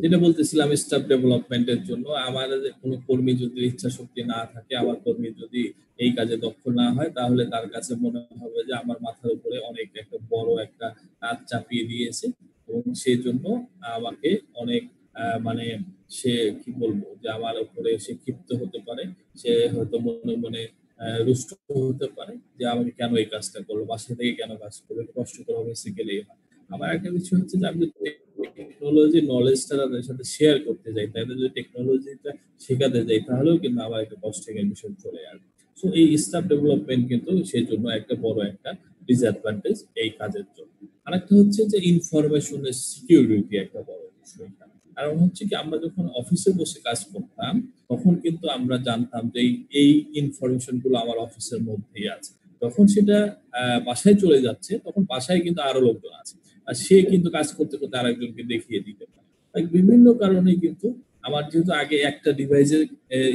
যেটা বলতেছিলাম, স্টাফ ডেভেলপমেন্টের জন্য আমার কোনো কর্মী যদি ইচ্ছা শক্তি না থাকে, আমার কর্মী যদি এই কাজে দক্ষ না হয়, তাহলে তার কাছে মনে হবে যে আমার মাথার উপরে অনেক একটা বড় একটা কাজ চাপিয়ে দিয়েছে, এবং সেই জন্য আমাকে অনেক মানে সে কি বলবো যে আমার উপরে সে ক্ষিপ্ত হতে পারে, সে হয়তো মনে মনে রুষ্ট হতে পারে যে আমাকে কেন এই কাজটা করলো, বাসা থেকে কেন কাজ করলো, একটু কষ্ট করে অফিসে গেলেই হয়। আমার একটা বিষয় হচ্ছে যে আমি টেকনোলজি নলেজটা তাদের সাথে শেয়ার করতে যাই, তাদের যদি টেকনোলজিটা শেখাতে যাই, তাহলেও কিন্তু আমার একটা কষ্টের বিষয় চলে আসবে। সো এই স্টাফ ডেভেলপমেন্ট কিন্তু সেই জন্য একটা বড় একটা ডিসঅ্যাডভান্টেজ এই কাজের জন্য। আরেকটা হচ্ছে যে ইনফরমেশনের সিকিউরিটি একটা বড় বিষয়। কারণ হচ্ছে কি, আমরা যখন অফিসে বসে কাজ করতাম, তখন কিন্তু আমরা জানতাম যে এই ইনফরমেশন গুলো আমার অফিসের মধ্যেই আছে। তখন সেটা বাসায় চলে যাচ্ছে, তখন বাসায় কিন্তু আরো লোকজন আছে, আর সে কিন্তু কাজ করতে করতে আরেকজনকে দেখিয়ে দিতে পারে। বিভিন্ন কারণে কিন্তু আমার যেহেতু আগে একটা ডিভাইসের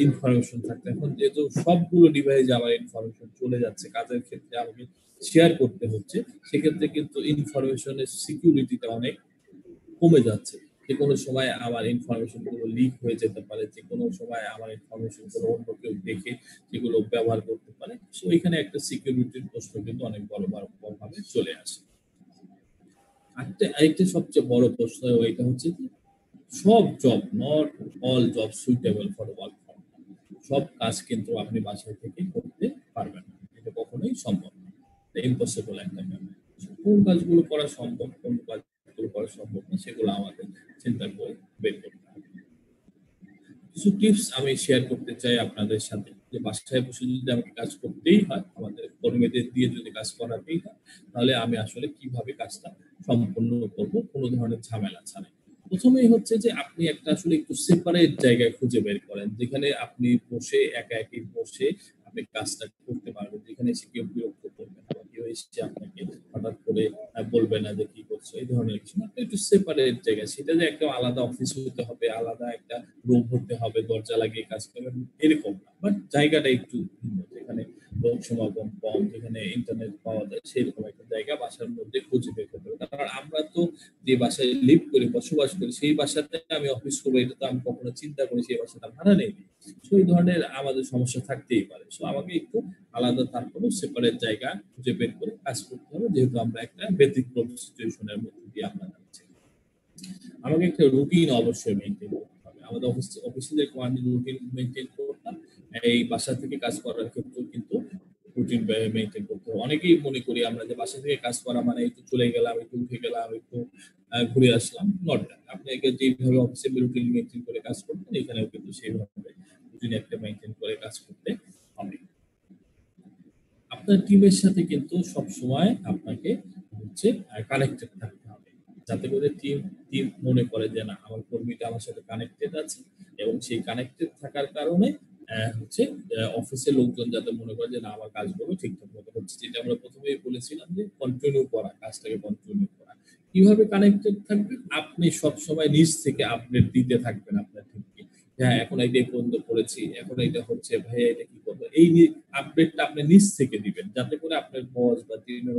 ইনফরমেশন থাকতো, এখন যেহেতু সবগুলো ডিভাইসে আমার ইনফরমেশন চলে যাচ্ছে, কাজের ক্ষেত্রে আমাকে শেয়ার করতে হচ্ছে, সেক্ষেত্রে কিন্তু ইনফরমেশনের সিকিউরিটিটা অনেক কমে যাচ্ছে। যে কোনো সময় আমার ইনফরমেশন গুলো লিক হয়ে যেতে পারে, যে কোনো সময় আমার ইনফরমেশন গুলো অন্য কেউ দেখে সেগুলো ব্যবহার করতে পারে। সো এখানে একটা সিকিউরিটির প্রশ্ন কিন্তু অনেক ভাবে চলে আসে। আরেকটা সবচেয়ে বড় প্রশ্ন, এটা হচ্ছে যে সব job, not all job suitable for work from home. সব কাজ কিন্তু আপনি বাসায় থেকে করতে পারবেন না, এটা কখনোই সম্ভব না, ইম্পসিবল একটা ব্যাপার। কোন কাজগুলো করা সম্ভব, কোন কাজগুলো করা সম্ভব না, সেগুলো আমাদের চিন্তা করে বের করতে হবে। কিছু টিপস আমি শেয়ার করতে চাই আপনাদের সাথে, যে বাসায় বসে যদি আমাকে কাজ করতেই হয়, আমাদের কর্মীদের দিয়ে যদি কাজ করাতেই হয়, তাহলে আমি আসলে কিভাবে কাজটা সম্পন্ন করব কোনো ধরনের ঝামেলা ছাড়াই। প্রথমেই হচ্ছে যে আপনি একটা আসলে একটু সেপারেট জায়গায় খুঁজে বের করেন, যেখানে আপনি বসে একা বসে আপনি কাজটা করতে পারবেন, যেখানে এসে কেউ বিরক্ত করবে না, কেউ এসে আপনাকে হঠাৎ করে বলবে না যে কি করছো, এই ধরনের কিছু না। একটু সেপারেট জায়গা, সেটা যে একটা আলাদা অফিস হতে হবে, আলাদা একটা রুম হতে হবে, দরজা লাগিয়ে কাজ করবেন এরকম না, বাট জায়গাটা একটু ভিন্ন, যেখানে লোক সমাগম কম, যেখানে ইন্টারনেট পাওয়া যায় সেরকম একটা জায়গা বাসার মধ্যে খুঁজে বের করতে হবে। কারণ আমরা তো যে বাসায় লিভ করি, বসবাস করি, সেই বাসাতে আমি অফিস করবো এটা তো আমি কখনো চিন্তা করি সেই বাসাটা ভাড়া নেই। সো এই ধরনের আমাদের সমস্যা থাকতেই পারে। সো আমাকে একটু আলাদা, তারপরে সেপারেট জায়গা খুঁজে বের করে কাজ করতে হবে, যেহেতু আমরা একটা ব্যতিক্রম সিচুয়েশনের মধ্যে দিয়ে আমরা যাচ্ছি। আমাকে একটা রুটিন অবশ্যই মেনটেন করতে হবে। আমাদের অফিসে যে রুটিন মেনটেন করতাম, এই বাসা থেকে কাজ করার ক্ষেত্রেও কিন্তু রুটিন মেনটেন করতে হবে। অনেকেই মনে করি আমরা যে বাসা থেকে কাজ করা মানে একটু চলে গেলাম, একটু উঠে গেলাম, একটু ঘুরে আসলাম। Not that. আপনাকে যেভাবে অফিসে রুটিন মেনটেন করে কাজ করতেন, এখানেও কিন্তু সেইভাবে রুটিন একটা মেনটেন করে কাজ করতে হবে। আপনার টিমের সাথে কিন্তু সবসময় আপনাকে হচ্ছে কানেক্টেড থাকতে হবে, যাতে করে টিম মনে করে যে না, আমার কর্মীটা আমার সাথে কানেক্টেড আছে, এবং সেই কানেক্টেড থাকার কারণে হচ্ছে অফিসের লোকজন যাতে মনে করে যে না, আমার কাজগুলো ঠিকঠাক মতো হচ্ছে। যেটা আমরা প্রথমেই বলেছিলাম যে কন্টিনিউ করা, কাজটাকে কন্টিনিউ করা। কিভাবে কানেক্টেড থাকবেন? আপনি সবসময় নিজ থেকে আপডেট দিতে থাকবেন আপনার টিমকে। হ্যাঁ, এখন এইটা পর্যন্ত করেছি, এখন এইটা হচ্ছে, ভাইয়া এটা কি করবো, এই আপডেটটা আপনি নিজ থেকে দিবেন, যাতে করে আপনার বস বা টিমের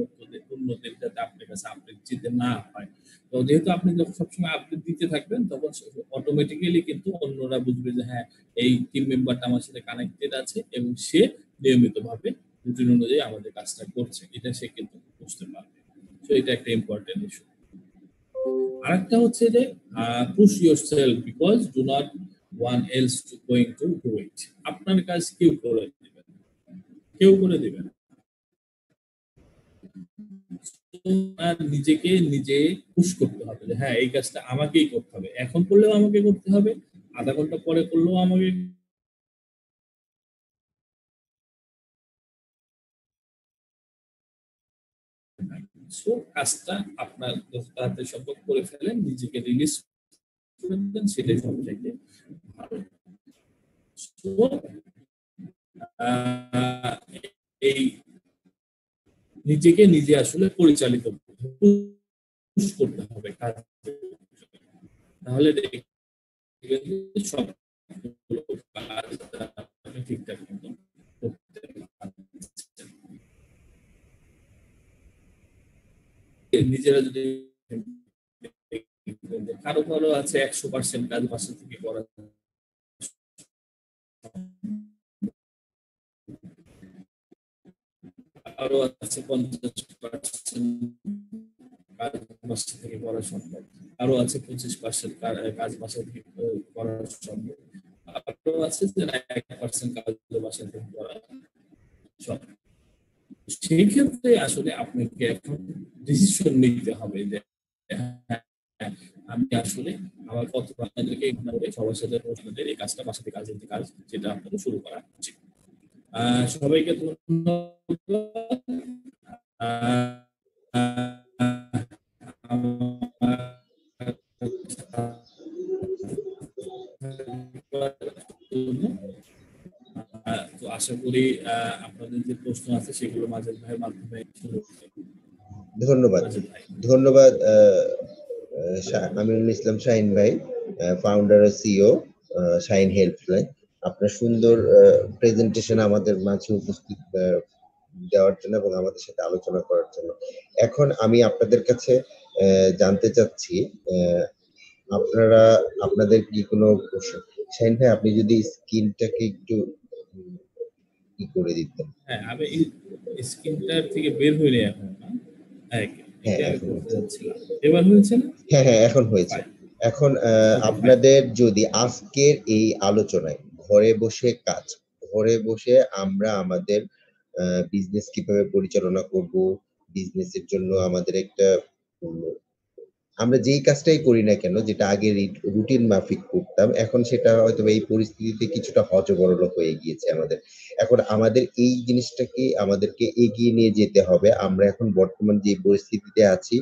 অন্যদের যাতে আপনার কাছে আপডেট দিতে না হয়। তো যেহেতু আপনি যখন সবসময় আপডেট দিতে থাকবেন, তখন অটোমেটিক্যালি কিন্তু অন্যরা বুঝবে যে হ্যাঁ, এই টিম মেম্বারটা আমার সাথে কানেক্টেড আছে এবং সে নিয়মিতভাবে রুটিন অনুযায়ী আমাদের কাজটা করছে, এটা সে কিন্তু বুঝতে পারবে। তো এটা একটা ইম্পর্টেন্ট ইস্যু। আরেকটা হচ্ছে যে push yourself because do not one else two going to do it. আপনার কাজ কেউ করে দিবেন, কেউ করে দিবেন। আর নিজেকে নিজে পুশ করতে হবে যে হ্যাঁ, এই কাজটা আমাকেই করতে হবে, এখন করলেও আমাকে করতে হবে, আধা ঘন্টা পরে করলেও আমাকে। সো কাজটা আপনার তাড়াতাড়ি সম্ভব করে ফেলেন, নিজেকে রিলিজ করে দেন, সেটাই সবথেকে ভালো। সো এই নিজেকে নিজে আসলে পরিচালিত করতে হবে কাজ, তাহলে দেখবেন সব কাজ ঠিকঠাক মতো করতে পারছেন। নিজেরা যদি কারো কারো আছে 100% কাজ বাসা থেকে করা, আরো আছে 50% কাজ বাসা থেকে করা সম্ভব, আরো আছে 25% কাজ বাসা থেকে করা সম্ভব, আরো আছে যে 1% কাজ বাসা থেকে করা সম্ভব। সেই ক্ষেত্রে আসলে আপনাকে এখন ডিসিশন নিতে হবে যে আমি আসলে আমার কত আপনাদেরকে সবার সাথে আপনাদের এই কাজটা বাসা থেকে কাজের কাজ যেটা আপনাদের শুরু করা উচিত। সবাইকে তো আশা করি আপনাদের যে প্রশ্ন আছে সেগুলো মাজেদ ভাইয়ের মাধ্যমে ধন্যবাদ। ধন্যবাদ আমিরুল ইসলাম শাহিন ভাই, ফাউন্ডার ও সিইও শাহিন হেল্পলাইন। আপনার সুন্দর প্রেজেন্টেশন আমাদের মাঝে উপস্থিত দেওয়ার জন্য এবং আমাদের সাথে আলোচনা করার জন্য। এখন আমি আপনাদের কাছে জানতে চাচ্ছি, আপনারা আপনাদের কি কোনো শাহিন ভাই, আপনি যদি স্ক্রিনটাকে একটু কি করে দিতেন। হ্যাঁ, আমি স্ক্রিনটার থেকে বের হইনি এখন না। এবার হয়েছে না? হ্যাঁ, এখন হয়েছে। এখন আপনাদের যদি আজকের এই আলোচনায় ঘরে বসে কাজ, ঘরে বসে আমরা আমাদের বিজনেস কিভাবে পরিচালনা করব, বিজনেসের জন্য আমাদের একটা আমরা যেই কাজটাই করি না কেন, যেটা আগে রুটিন মাফিক করতাম, এখন সেটা হয়তো এই পরিস্থিতিতে কিছুটা হযবরল হয়ে গিয়েছে আমাদের। এখন আমাদের এই জিনিসটাকে আমাদেরকে এগিয়ে নিয়ে যেতে হবে। আমরা এখন বর্তমান যে পরিস্থিতিতে আছি,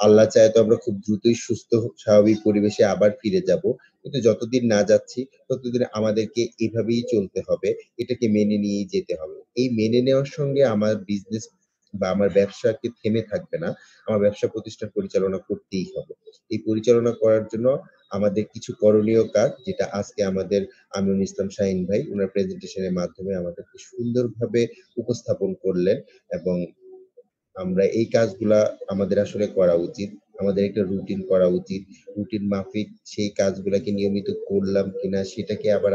আল্লাহ চায় তো আমরা খুব দ্রুতই সুস্থ স্বাভাবিক পরিবেশে আবার ফিরে যাব, কিন্তু যতদিন না যাচ্ছি ততদিন আমাদেরকে এভাবেই চলতে হবে, এটাকে মেনে নিয়েই যেতে হবে। এই মেনে নেওয়ার সঙ্গে আমার বিজনেস বা আমার ব্যবসাকে থেমে থাকবে না, আমার ব্যবসা প্রতিষ্ঠান পরিচালনা করতেই হবে। এই পরিচালনা করার জন্য আমাদের কিছু করণীয় কাজ, যেটা আজকে আমাদের আমিনুল ইসলাম শাহিন ভাই ওনার প্রেজেন্টেশনের মাধ্যমে আমাদেরকে সুন্দরভাবে উপস্থাপন করলেন। এবং আমরা এই কাজগুলা আমাদের আসলে করা উচিত, আমাদের একটা রুটিন করা উচিত, রুটিন মাফিক সেই কাজগুলাকে নিয়মিত করলাম কিনা সেটাকে আবার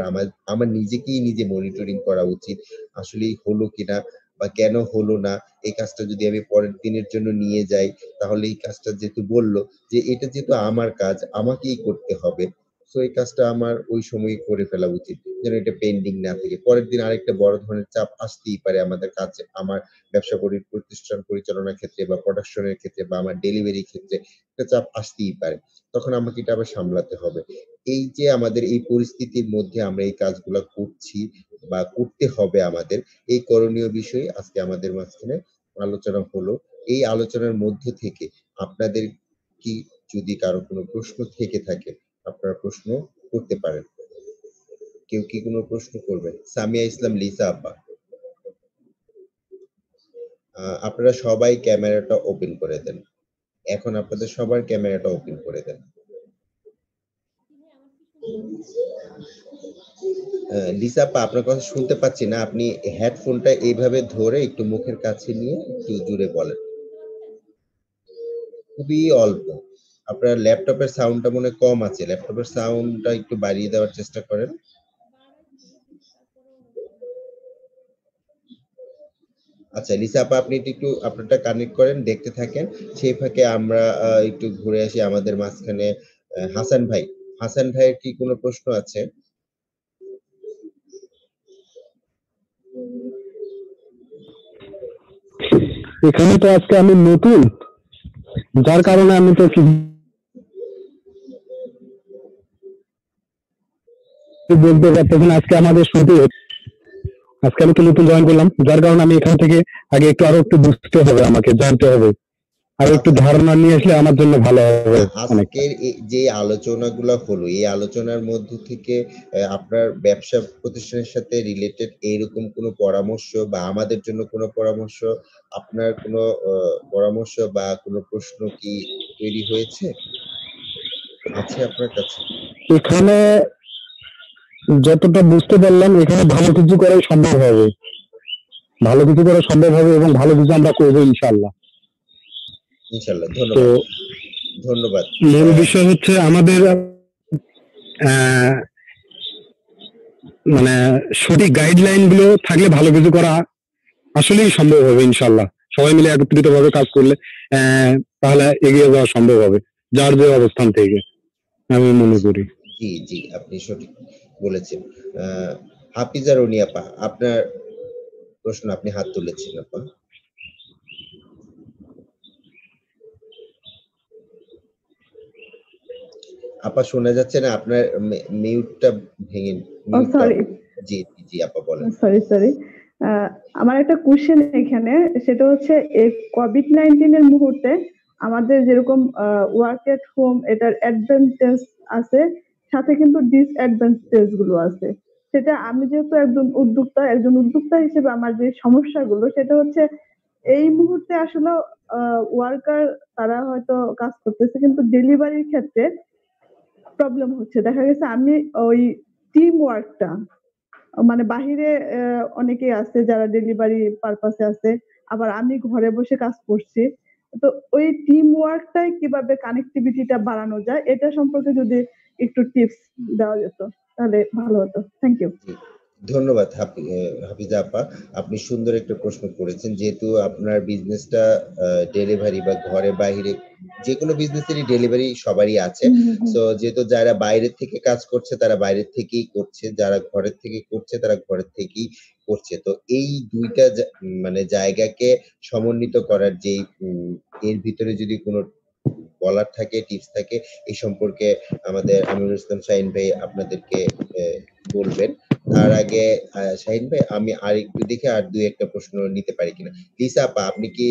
আমার নিজেকেই নিজে মনিটরিং করা উচিত, আসলেই হলো কিনা বা কেন হলো না। এই কাজটা যদি আমি পরের দিনের জন্য নিয়ে যাই, তাহলে এই কাজটা যেহেতু বললো যে এটা যেহেতু আমার কাজ আমাকেই করতে হবে, তো এই কাজটা আমার ওই সময় করে ফেলা উচিত, যেন এটা পেন্ডিং না থাকে। পরের দিন আরেকটা বড় ধরনের চাপ আসতেই পারে আমাদের কাছে, আমার ব্যবসা প্রতিষ্ঠান পরিচালনার ক্ষেত্রে বা প্রোডাকশনের ক্ষেত্রে বা আমার ডেলিভারি ক্ষেত্রে একটা চাপ আসতেই পারে, তখন আমাকে এটা আবার সামলাতে হবে। এই যে আমাদের এই পরিস্থিতির মধ্যে আমরা এই কাজগুলো করছি বা করতে হবে আমাদের, এই করণীয় বিষয়ে আজকে আমাদের মাঝখানে আলোচনা হলো। এই আলোচনার মধ্য থেকে আপনাদের কি যদি কারো কোনো প্রশ্ন থেকে থাকে, আপনারা প্রশ্ন করতে পারেন। কেউ কি কোনো প্রশ্ন করবেন? সামিয়া ইসলাম লিসা আপা, আপনারা সবাই ক্যামেরাটা ওপেন করে দেন। এখন আপনাদের সবার ক্যামেরাটা ওপেন করে দেন। লিসা আপা, আপনার কথা শুনতে পাচ্ছি না, আপনি হেডফোনটা এইভাবে ধরে একটু মুখের কাছে নিয়ে একটু জুড়ে বলেন। খুবই অল্প। আপনার ল্যাপটপের সাউন্ডটা মনে হয় কম আছে, ল্যাপটপের সাউন্ডটা একটু বাড়িয়ে দেওয়ার চেষ্টা করেন। আচ্ছা লিসা আপা, আপনি একটু আপনারটা কানেক্ট করেন, দেখতে থাকেন। সেই ফাঁকে আমরা একটু ঘুরে আসি আমাদের মাঝখানে। হাসান ভাই, হাসান ভাইয়ের কি কোনো প্রশ্ন আছে? এখানে তো আজকে আমি নতুন, যার কারণে আমি তো কি বলতে পারতেছি না। আজকে আমাদের শুরু, আজকে আমি তো নতুন জয়েন করলাম, যার কারণে আমি এখান থেকে আগে একটু আরো একটু বুঝতে হবে, আমাকে জানতে হবে, আর একটু ধারণা নিয়ে আসলে আমার জন্য ভালো হবে অনেকটা। আজকের যে আলোচনাগুলো হলো, এই আলোচনার মধ্য থেকে আপনার ব্যবসা প্রতিষ্ঠানের সাথে রিলেটেড এইরকম কোনো পরামর্শ বা আমাদের জন্য কোনো পরামর্শ, আপনার কোনো পরামর্শ বা কোনো প্রশ্ন কি তৈরি হয়েছে, আছে আপনার কাছে? এখানে যতটা বুঝতে পারলাম, এখানে ভালো কিছু করাই সম্ভব হবে, ভালো কিছু করা সম্ভব হবে এবং ভালো কিছু আমরা করবো ইনশাল্লাহ। ইনশাল্লাহ, তো ধন্যবাদ। ধন্যবাদ। মূল বিষয় হচ্ছে আমাদের মানে সঠিক গাইডলাইন গুলো থাকলে ভালো কিছু করা আসলেই সম্ভব হবে ইনশাল্লাহ। সবাই মিলে একত্রিত ভাবে কাজ করলে তাহলে এগিয়ে যাওয়া সম্ভব হবে, যার যে অবস্থান থেকে আমি মনে করি। জি জি, আপনি সঠিক বলেছেন। হাফিজা রনি আপা, আপনার প্রশ্ন, আপনি হাত তুলেছেন আপা। আপা শোনা যাচ্ছে না, আপনার মিউটটা ভেঙে সরি জি জি আপা বলেন। সরি আমার একটা কোশ্চেন এখানে, সেটা হচ্ছে এই কোভিড-19 এর মুহূর্তে আমাদের যেরকম ওয়ার্ক এট হোম, এটার অ্যাডভান্টেজ আছে, সাথে কিন্তু ডিসঅ্যাডভান্টেজ গুলো আছে। সেটা আমি যেহেতু একজন উদ্যোক্তা হিসেবে আমার যে সমস্যাগুলো, সেটা হচ্ছে এই মুহূর্তে আসলে ওয়ার্কার তারা হয়তো কাজ করতেছে, কিন্তু ডেলিভারির ক্ষেত্রে প্রবলেম হচ্ছে। দেখা গেছে আমি ওই টিম ওয়ার্কটা, মানে বাহিরে অনেকেই আছে যারা ডেলিভারি পারপাসে আছে, আবার আমি ঘরে বসে কাজ করছি। তো ওই টিম ওয়ার্কটাই কিভাবে কানেক্টিভিটিটা বাড়ানো যায়, এটা সম্পর্কে যদি একটু টিপস দেওয়া যেত তাহলে ভালো হতো। Thank you. ধন্যবাদ হাফিজা আপা, আপনি সুন্দর একটা প্রশ্ন করেছেন। যেহেতু আপনার বিজনেসটা ডেলিভারি বা ঘরে বাইরে যে কোনো বিজনেসেরই ডেলিভারি সবারই আছে, সো যেহেতু যারা বাইরের থেকে কাজ করছে তারা বাইরের থেকেই করছে, যারা ঘরের থেকে করছে তারা ঘরের থেকেই করছে। তো এই দুইটা মানে জায়গাকে সমন্বিত করার যে এর ভিতরে যদি কোনো বলার থাকে, টিপস থাকে, এই সম্পর্কে আমাদের আমিনুল ইসলাম শাহিন ভাই আপনাদেরকে বলবেন। তার আগে শাহিন ভাই, আমি আর একটু দেখে আর দুই একটা প্রশ্ন নিতে পারি কিনা। লিসা আপা, আপনি কি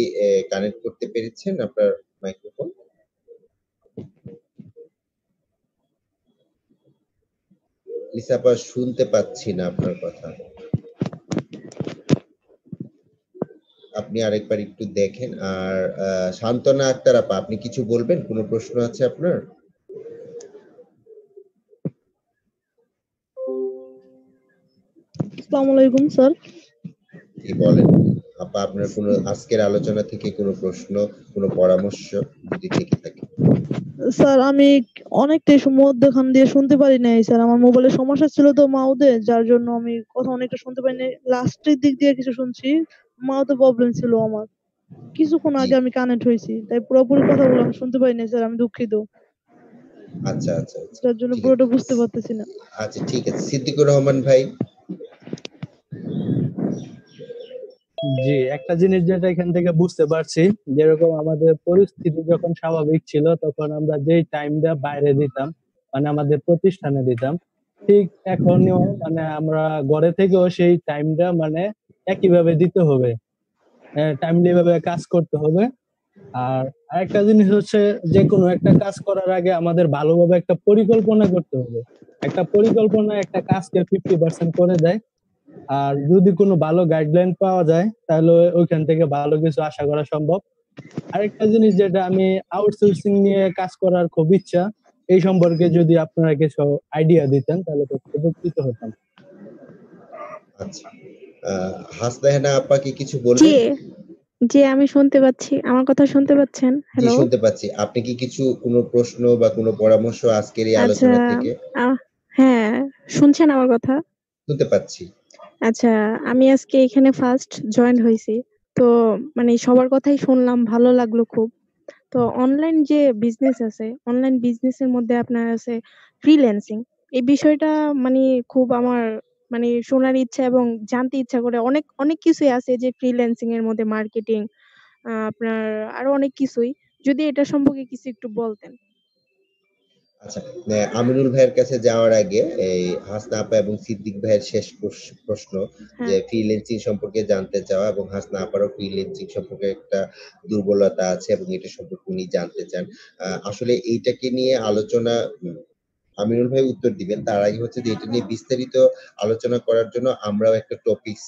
কানেক্ট করতে পেরেছেন আপনার মাইক্রোফোন? লিসা আপা, শুনতে পাচ্ছি না আপনার কথা, আপনি আরেকবার একটু দেখেন। আর শান্তনা আক্তার আপা, আপনি কিছু বলবেন? কোনো প্রশ্ন আছে আপনার? আসসালামু আলাইকুম স্যার। কি বলেন আপা, আপনার কোনো আজকের আলোচনা থেকে কোনো প্রশ্ন, কোনো পরামর্শ যদি থেকে থাকে? স্যার আমি অনেকটাই মধ্যখান দিয়ে শুনতে পারি নাই স্যার, আমার মোবাইলের সমস্যা ছিল তো মাউথে, যার জন্য আমি কথা অনেকটা শুনতে পারি নাই। লাস্টের দিক দিয়ে কিছু শুনছি, মাউথে প্রবলেম ছিল আমার। কিছুক্ষণ জি, আগে আমি কানেক্ট হয়েছি, তাই পুরোপুরি কথাগুলো আমি শুনতে পারি নাই স্যার, আমি দুঃখিত। আচ্ছা আচ্ছা আচ্ছা, যার জন্য ঠিক পুরোটা আছে। বুঝতে পারতেছি না। আচ্ছা ঠিক আছে, সিদ্দিকুর রহমান ভাই। জি, একটা জিনিস যেটা এখান থেকে বুঝতে পারছি, যেরকম আমাদের পরিস্থিতি যখন স্বাভাবিক ছিল তখন আমরা যেই টাইমটা বাইরে দিতাম, মানে আমাদের প্রতিষ্ঠানে দিতাম, ঠিক এখনও মানে আমরা ঘরে থেকেও সেই টাইমটা মানে একইভাবে দিতে হবে, টাইমলি ভাবে কাজ করতে হবে। আর আরেকটা জিনিস হচ্ছে, যে কোনো একটা কাজ করার আগে আমাদের ভালোভাবে একটা পরিকল্পনা করতে হবে। একটা পরিকল্পনা একটা কাজকে 50% করে দেয়। আর যদি কোনো ভালো গাইডলাইন পাওয়া যায় তাহলে ওইখান থেকে ভালো কিছু আশা করা সম্ভব। আরেকটা জিনিস যেটা, আমি আউটসোর্সিং নিয়ে কাজ করার খুব ইচ্ছা, এই সম্পর্কে যদি আপনারা কিছু আইডিয়া দিতেন তাহলে খুব উপকৃত হতাম। আচ্ছা, হাসনাহেনা আপা কি কিছু জি বলবেন? জি আমি শুনতে পাচ্ছি, আমার কথা শুনতে পাচ্ছেন? জি হ্যালো। শুনতে পাচ্ছি। আপনি কি কিছু কোনো প্রশ্ন বা কোনো পরামর্শ আজকের এই আচ্ছা, আলোচনা থেকে? হ্যাঁ, শুনছেন আমার কথা? শুনতে পাচ্ছি। আচ্ছা, আমি আজকে এখানে ফার্স্ট জয়েন হইছি। তো মানে সবার কথাই শুনলাম, ভালো লাগলো খুব। তো অনলাইন যে বিজনেস আছে, অনলাইন বিজনেসের মধ্যে আপনার আছে ফ্রিল্যান্সিং। এই বিষয়টা মানে খুব আমার মানে শোনার ইচ্ছা এবং জানতে ইচ্ছা করে। অনেক অনেক কিছুই আছে যে ফ্রিল্যান্সিং এর মধ্যে মার্কেটিং, আপনার আরো অনেক কিছুই। যদি এটা সম্পর্কে কিছু একটু বলতেন। আচ্ছা, আমিনুল ভাইয়ের কাছে যাওয়ার আগে এই হাসনা আপা এবং সিদ্দিক ভাইয়ের শেষ প্রশ্ন, যে হ্যাঁ। ফ্রিল্যান্সিং সম্পর্কে জানতে চাওয়া, এবং হাসনা আপারও ফ্রিল্যান্সিং সম্পর্কে একটা দুর্বলতা আছে এবং এটা সম্পর্কে উনি জানতে চান। আসলে এইটাকে নিয়ে আলোচনা আমিনুল ভাই উত্তর দিবেন। তার আগে হচ্ছে যে এটা নিয়ে বিস্তারিত আলোচনা করার জন্য আমরাও একটা টপিকস,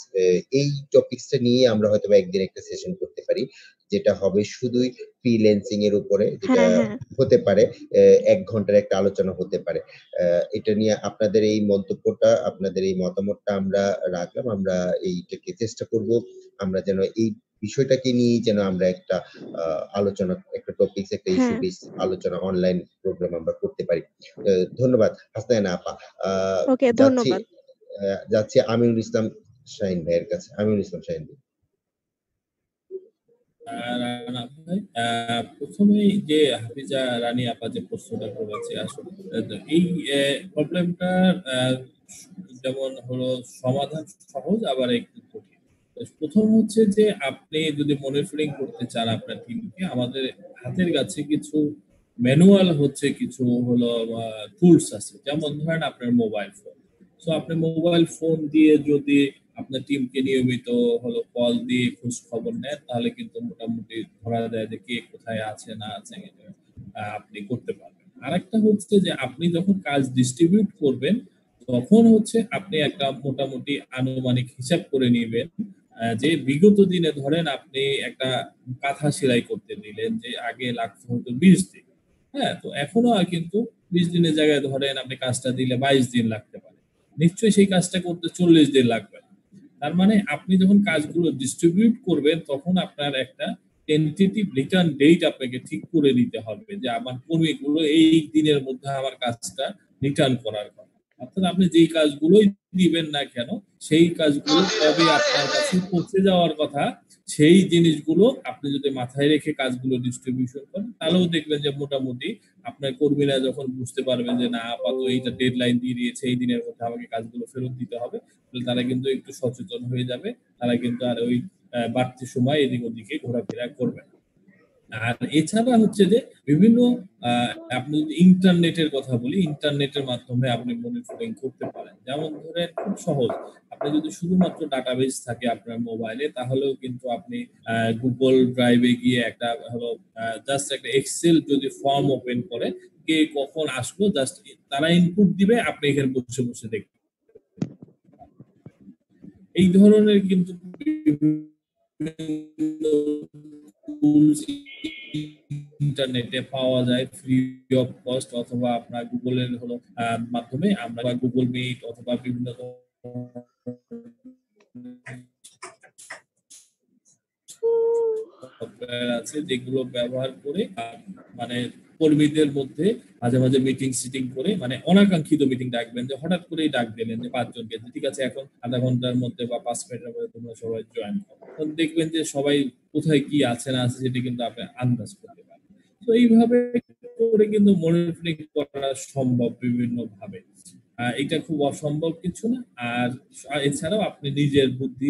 এই টপিকসটা নিয়ে আমরা হয়তো একদিন একটা সেশন করতে পারি, যেটা হবে শুধুই ফ্রিল্যান্সিং এর উপরে, যেটা হ্যাঁ, হ্যাঁ। হতে পারে ১ ঘন্টার একটা আলোচনা হতে পারে। এটা নিয়ে আপনাদের এই মন্তব্যটা, আপনাদের এই মতামতটা আমরা রাখলাম। আমরা এইটাকে চেষ্টা করব, আমরা যেন এই বিষয়টাকে নিয়েই যেন আমরা একটা আলোচনা, একটা টপিকস, একটা ইস্যু হ্যাঁ। বেস আলোচনা, অনলাইন প্রোগ্রাম আমরা করতে পারি। ধন্যবাদ হাসনাইনা আপা। ওকে, যাচ্ছি ধন্যবাদ। যাচ্ছি আমিনুল ইসলাম শাহীন ভাইয়ের কাছে। আমিনুল ইসলাম শাহীন ভাই। রানা ভাই, প্রথমেই যে হাফিজা রানী আপা যে প্রশ্নটা করেছে, আসলে এই প্রবলেমটা যেমন হলো সমাধান সহজ, আবার একটু কঠিন। প্রথম হচ্ছে যে আপনি যদি মনিটরিং করতে চান আপনার টিমকে, আমাদের হাতের কাছে কিছু ম্যানুয়াল হচ্ছে, কিছু হলো টুলস আছে, যেমন ধরেন আপনার মোবাইল ফোন। সো আপনি মোবাইল ফোন দিয়ে যদি আপনার টিমকে নিয়মিত হলো কল দিয়ে খোঁজ খবর নেন, তাহলে কিন্তু মোটামুটি ধরা যায় যে কে কোথায় আছে না আছে, এটা আপনি করতে পারবেন। আরেকটা হচ্ছে যে আপনি যখন কাজ ডিস্ট্রিবিউট করবেন, তখন হচ্ছে আপনি একটা মোটামুটি আনুমানিক হিসাব করে নিবেন, যে বিগত দিনে ধরেন আপনি একটা কাঁথা সেলাই করতে দিলেন, যে আগে লাগতো হয়তো 20 দিন। হ্যাঁ, তো এখনো কিন্তু 20 দিনের জায়গায় ধরেন আপনি কাজটা দিলে 22 দিন লাগতে পারে। নিশ্চয়ই সেই কাজটা করতে 40 দিন লাগবে না। তার মানে আপনি যখন কাজগুলো ডিস্ট্রিবিউট করবেন, তখন আপনার একটা টেন্টেটিভ রিটার্ন ডেট আপনাকে ঠিক করে নিতে হবে, যে আমার কর্মীগুলো এই দিনের মধ্যে আমার কাজটা রিটার্ন করার কথা। অর্থাৎ আপনি যেই কাজগুলোই দিবেন না কেন, সেই কাজগুলো কবে আপনার কাছে পৌঁছে যাওয়ার কথা, সেই জিনিসগুলো আপনি যদি মাথায় রেখে কাজগুলো ডিস্ট্রিবিউশন করেন, তাহলেও দেখবেন যে মোটামুটি আপনার কর্মীরা যখন বুঝতে পারবেন যে না, আপাতত এইটা ডেডলাইন দিয়ে দিয়েছে, এই দিনের মধ্যে আমাকে কাজগুলো ফেরত দিতে হবে, তাহলে তারা কিন্তু একটু সচেতন হয়ে যাবে। তারা কিন্তু আর ওই বাড়তি সময় এদিক ওদিকে ঘোরাফেরা করবে না। আর এছাড়া হচ্ছে যে বিভিন্ন আপনি যদি ইন্টারনেটের কথা বলি, ইন্টারনেটের মাধ্যমে আপনি মনিটরিং করতে পারেন। যেমন ধরেন খুব সহজ, আপনি যদি শুধুমাত্র ডাটাবেস থাকে আপনার মোবাইলে, তাহলেও কিন্তু আপনি গুগল ড্রাইভে গিয়ে একটা হলো জাস্ট একটা এক্সেল যদি ফর্ম ওপেন করে, কে কখন আসলো জাস্ট তারা ইনপুট দিবে, আপনি এখানে বসে বসে দেখবেন। এই ধরনের কিন্তু টুলস ইন্টারনেটে পাওয়া যায় ফ্রি অফ কস্ট, অথবা আপনার গুগলের হলো মাধ্যমে, আমরা গুগল মিট অথবা বিভিন্ন সফটওয়্যার আছে যেগুলো ব্যবহার করে মানে কর্মীদের মধ্যে মাঝে মাঝে মিটিং সিটিং করে মানে অনাকাঙ্ক্ষিত মিটিং ডাকবেন, যে হঠাৎ করেই ডাক দিলেন যে 5 জনকে, ঠিক আছে এখন আধা ঘন্টার মধ্যে বা 5 মিনিটের মধ্যে তোমরা সবাই জয়েন করো, তখন দেখবেন যে সবাই কোথায় কি আছে না আছে সেটা কিন্তু আপনি আন্দাজ করতে পারেন। তো এইভাবে করে কিন্তু মনিটরিং করা সম্ভব বিভিন্ন ভাবে। এটা খুব অসম্ভব কিছু না। আর এছাড়াও আপনি নিজের বুদ্ধি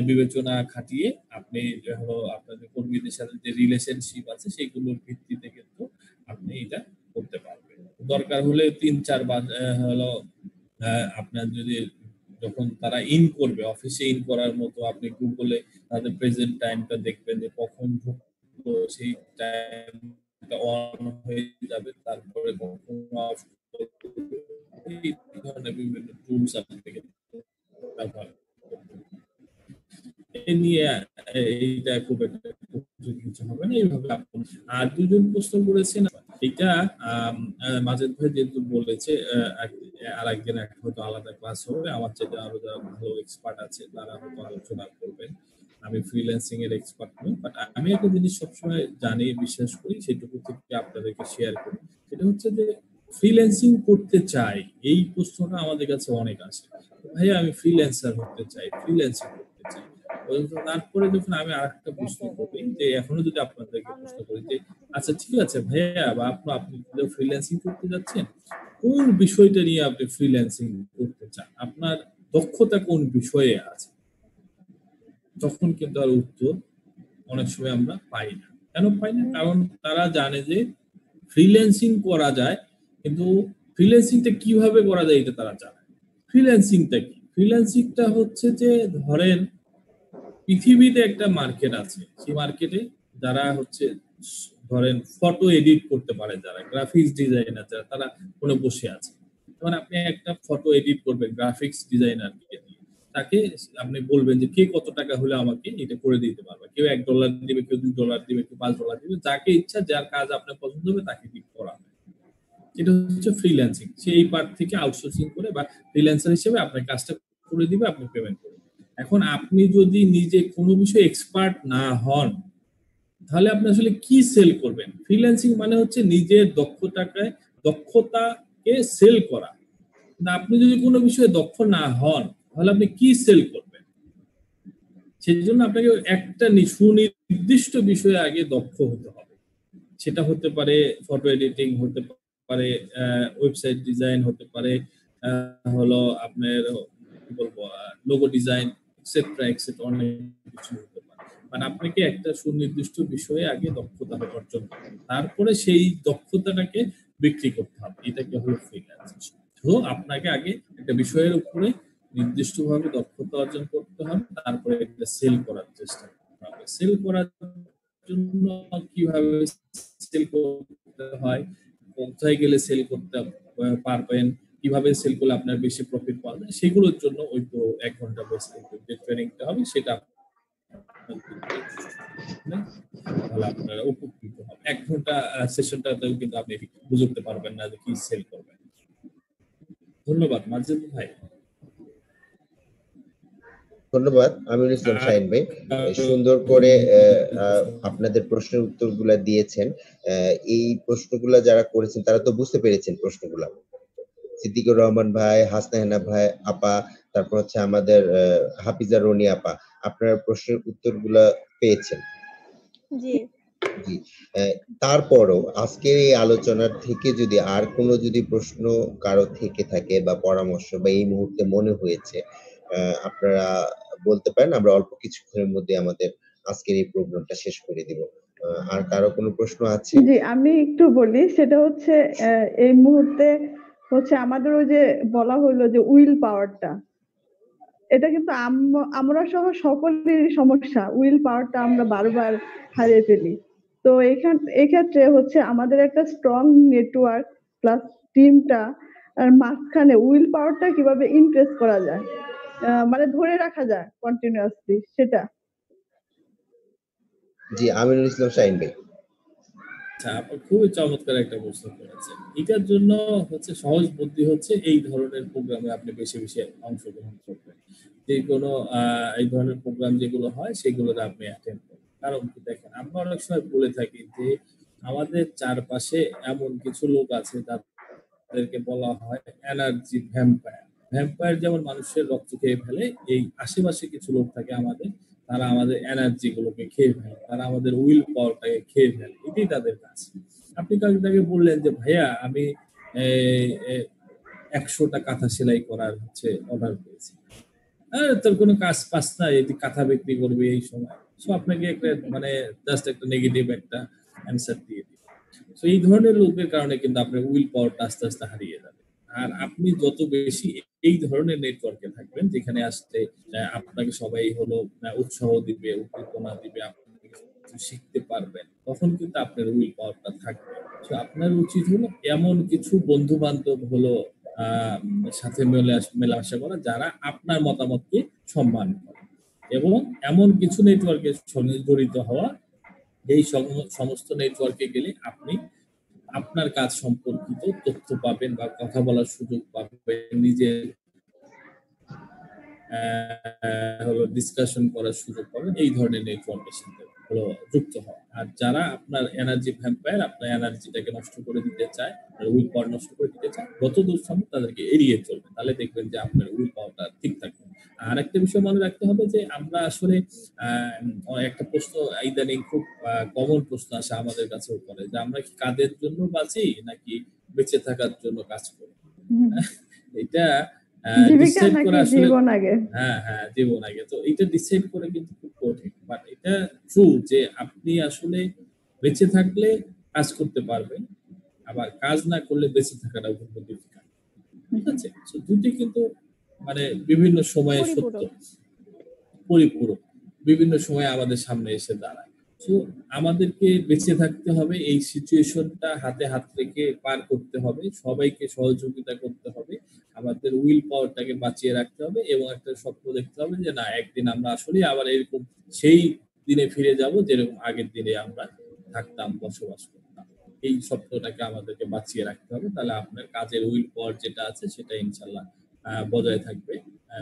বিবেচনা খাটিয়ে আপনি হলো আপনাদের কর্মীদের সাথে যে রিলেশনশিপ আছে সেগুলোর ভিত্তিতে কিন্তু আপনি এটা করতে পারবেন। দরকার হলে 3-4 বার হলো আপনার যদি যখন তারা ইন করবে, অফিসে ইন করার মতো আপনি গুগলে তাদের প্রেজেন্ট টাইমটা দেখবেন যে কখন ঢুকলো, সেই টাইমটা অন হয়ে যাবে, তারপরে কখন অফ, এই ধরনের বিভিন্ন টুলস আপনি ব্যবহার এই নিয়ে এইটা খুব একটা কিছু হবে না। এইভাবে আপনি আর দুজন প্রশ্ন করেছেন এটা মাজেদ ভাই যেহেতু বলেছে আর একদিন হয়তো আলাদা ক্লাস হবে, আমার চেয়ে আরো যারা ভালো এক্সপার্ট আছে তারা হয়তো আলোচনা করবেন। আমি ফ্রিল্যান্সিং এর এক্সপার্ট নই, বাট আমি একটা জিনিস সবসময় জানি, বিশ্বাস করি, সেটুকু থেকে আপনাদেরকে শেয়ার করি। সেটা হচ্ছে যে ফ্রিল্যান্সিং করতে চাই, এই প্রশ্নটা আমাদের কাছে অনেক আসে, ভাইয়া আমি ফ্রিল্যান্সার হতে চাই, ফ্রিল্যান্সিং করতে চাই। তারপরে যখন আমি আরেকটা প্রশ্ন করি যে এখনো যদি আপনাদেরকে প্রশ্ন করি যে আচ্ছা ঠিক আছে ভাইয়া বা আপনি ফ্রিল্যান্সিং করতে যাচ্ছেন, কোন বিষয়টা নিয়ে আপনি ফ্রিল্যান্সিং করতে চান, আপনার দক্ষতা কোন বিষয়ে আছে, তখন কিন্তু আর উত্তর অনেক সময় আমরা পাই না। কেন পাই না? কারণ তারা জানে যে ফ্রিল্যান্সিং করা যায়, কিন্তু ফ্রিল্যান্সিংটা কিভাবে করা যায় এটা তারা জানে। ফ্রিল্যান্সিংটা কি? ফ্রিল্যান্সিংটা হচ্ছে যে ধরেন পৃথিবীতে একটা মার্কেট আছে, সেই মার্কেটে যারা হচ্ছে ধরেন ফটো এডিট করতে পারে, যারা গ্রাফিক্স ডিজাইনার যারা, তারা কোনো বসে আছে। তখন আপনি একটা ফটো এডিট করবেন গ্রাফিক্স ডিজাইনারকে দিয়ে, তাকে আপনি বলবেন যে কে কত টাকা হলে আমাকে এটা করে দিতে পারবে। কেউ $1 দিবে, কেউ $2 দিবে, কেউ $5 দিবে, যাকে ইচ্ছা যার কাজ আপনার পছন্দ হবে তাকে ঠিক করা হবে। এটা হচ্ছে ফ্রিল্যান্সিং। সে এই পার্ট থেকে আউটসোর্সিং করে বা ফ্রিল্যান্সার হিসেবে আপনার কাজটা করে দিবে, আপনি পেমেন্ট করবেন। এখন আপনি যদি নিজে কোনো বিষয়ে এক্সপার্ট না হন, তাহলে আপনি আসলে কি সেল করবেন? ফ্রিল্যান্সিং মানে হচ্ছে নিজের দক্ষতাকে সেল করা। আপনি যদি কোনো বিষয়ে দক্ষ না হন, তাহলে আপনি কি সেল করবেন? সেই জন্য আপনাকে একটা সুনির্দিষ্ট বিষয়ে আগে দক্ষ হতে হবে। সেটা হতে পারে ফটো এডিটিং, হতে পারে ওয়েবসাইট ডিজাইন, হতে পারে হলো আপনার কি বলবো লোগো ডিজাইন, এক্সেট্রা এক্সেট্রা, অনেক কিছু হতে পারে। মানে আপনাকে একটা সুনির্দিষ্ট বিষয়ে আগে দক্ষতা অর্জন করতে হবে, তারপরে সেই দক্ষতাটাকে বিক্রি করতে হবে। এটাকে হলো ফ্রিল্যান্সিং। তো আপনাকে আগে একটা বিষয়ের উপরে নির্দিষ্টভাবে দক্ষতা অর্জন করতে হবে, তারপরে এটা সেল করার চেষ্টা করতে হবে। সেল করার জন্য কিভাবে সেল করতে হয়, কোথায় গেলে সেল করতে পারবেন, কিভাবে সেল করলে আপনার বেশি প্রফিট পাওয়া যায়, সেগুলোর জন্য ওই তো 1 ঘন্টা বেস যে ট্রেনিংটা হবে সেটা তাহলে আপনারা উপকৃত হবে। 1 ঘন্টা সেশনটাতেও কিন্তু আপনি বুঝতে পারবেন না যে কি সেল করবেন। ধন্যবাদ মাজেদ ভাই। ধন্যবাদ আমিনুল ইসলাম শাহিন ভাই, সুন্দর করে আপনাদের প্রশ্নের উত্তরগুলা দিয়েছেন। এই প্রশ্নগুলা যারা করেছেন তারা তো বুঝতে পেরেছেন প্রশ্নগুলা। সিদ্দিকুর রহমান ভাই, হাসনাহেনা ভাই আপা, তারপর হচ্ছে আমাদের হাফিজা রনি আপা, আপনারা প্রশ্নের উত্তরগুলা পেয়েছেন। জি জি। তারপরও আজকের এই আলোচনার থেকে যদি আর কোনো যদি প্রশ্ন কারো থেকে থাকে বা পরামর্শ বা এই মুহূর্তে মনে হয়েছে, আপনারা বলতে পারেন। আমরা অল্প কিছুক্ষণের মধ্যে আমাদের আজকের এই প্রোগ্রামটা শেষ করে দিব। আর কারো কোনো প্রশ্ন আছে? জি, আমি একটু বলি। সেটা হচ্ছে এই মুহূর্তে হচ্ছে আমাদের ওই যে বলা হলো যে উইল পাওয়ারটা, এটা কিন্তু আমরা সহ সকলেরই সমস্যা। উইল পাওয়ারটা আমরা বারবার হারিয়ে ফেলি। তো এক্ষেত্রে হচ্ছে আমাদের একটা স্ট্রং নেটওয়ার্ক প্লাস টিমটা আর মাঝখানে উইল পাওয়ারটা কিভাবে ইমপ্রেস করা যায়, মানে ধরে রাখা যায় কন্টিনিউয়াসলি, সেটা। জি, আমিনুল ইসলাম শাহিন ভাই। আচ্ছা, আপনি খুবই চমৎকার একটা প্রশ্ন করেছেন। এটার জন্য হচ্ছে সহজ বুদ্ধি হচ্ছে এই ধরনের প্রোগ্রামে আপনি বেশি বেশি অংশগ্রহণ করবেন। যে কোনো এই ধরনের প্রোগ্রাম যেগুলো হয় সেগুলোতে আপনি অ্যাটেন্ড করবেন। কারণ কি দেখেন, আমরা অনেক সময় বলে থাকি যে আমাদের চারপাশে এমন কিছু লোক আছে তাদেরকে বলা হয় এনার্জি ভ্যাম্পায়ার। ভ্যাম্পায়ার যেমন মানুষের রক্ত খেয়ে ফেলে, এই আশেপাশে কিছু লোক থাকে আমাদের, তারা আমাদের এনার্জি গুলোকে খেয়ে ফেলে, তারা আমাদের উইল পাওয়ারটাকে খেয়ে ফেলে, এটাই তাদের কাজ। আপনি তাকে বললেন যে ভাইয়া আমি 100টা কাঁথা সেলাই করার অর্ডার পেয়েছি, তোর কোনো কাজ পাস না, এটি কাঁথা বিক্রি করবে এই সময়, সো আপনাকে একটা মানে জাস্ট একটা নেগেটিভ একটা অ্যান্সার দিয়ে দিই। তো এই ধরনের লোকের কারণে কিন্তু আপনার উইল পাওয়ারটা আস্তে আস্তে হারিয়ে যাবে। আর আপনি যত বেশি এই ধরনের নেটওয়ার্কে থাকবেন যেখানে আসতে আপনাকে সবাই উৎসাহ দিবে, উদ্দীপনা দিবে, আপনি কিছু শিখতে পারবেন, তখন কিন্তু আপনার উইল পাওয়ারটা থাকবে। তো আপনার উচিত হলো এমন কিছু বন্ধু বান্ধব সাথে মেলামেশা করা যারা আপনার মতামতকে সম্মান করে, এবং এমন কিছু নেটওয়ার্কের সঙ্গে জড়িত হওয়া, এই সমস্ত নেটওয়ার্কে গেলে আপনি আপনার কাজ সম্পর্কিত তথ্য পাবেন বা কথা বলার সুযোগ পাবেন, নিজের ডিসকাশন করার সুযোগ পাবেন, এই ধরনের নেটওয়ার্কের সাথে যুক্ত হওয়া। আর যারা আপনার এনার্জি ভ্যাম্পায়ার, আপনার এনার্জিটাকে নষ্ট করে দিতে চায়, উইল পাওয়ার নষ্ট করে দিতে চায়, যতদূর সম্ভব তাদেরকে এড়িয়ে চলবে, তাহলে দেখবেন যে আপনার উইল পাওয়ারটা ঠিক থাকবে। আর একটা বিষয় মনে রাখতে হবে যে আমরা আসলে একটা প্রশ্ন ইদানিং খুব কমন প্রশ্ন আসে আমাদের কাছেও করে যে আমরা কি কাজের জন্য বাঁচি নাকি বেঁচে থাকার জন্য কাজ করি। এটা ডিসাইড করা আসলে জীবন আগে, তো এটা ডিসাইড করে কিন্তু খুব কঠিন, বাট এটা ট্রু যে আপনি আসলে বেঁচে থাকলে কাজ করতে পারবেন, আবার কাজ না করলে বেঁচে থাকাটাও কিন্তু ডিফিকাল্ট। ঠিক আছে, তো দুটি কিন্তু মানে বিভিন্ন সময়ে সত্য পরিপূরক, বিভিন্ন সময় আমাদের সামনে এসে দাঁড়ায়। তো আমাদেরকে বেঁচে থাকতে হবে, এই সিচুয়েশনটা হাতে হাত রেখে পার করতে হবে, সবাইকে সহযোগিতা করতে হবে, আমাদের উইল পাওয়ারটাকে বাঁচিয়ে রাখতে হবে, এবং একটা স্বপ্ন দেখতে হবে যে না, একদিন আমরা আসলে আবার এরকম সেই দিনে ফিরে যাব যেরকম আগের দিনে আমরা থাকতাম, বসবাস করতাম। এই স্বপ্নটাকে আমাদেরকে বাঁচিয়ে রাখতে হবে, তাহলে আপনার কাজের উইল পাওয়ার যেটা আছে সেটা ইনশাল্লাহ বজায় থাকবে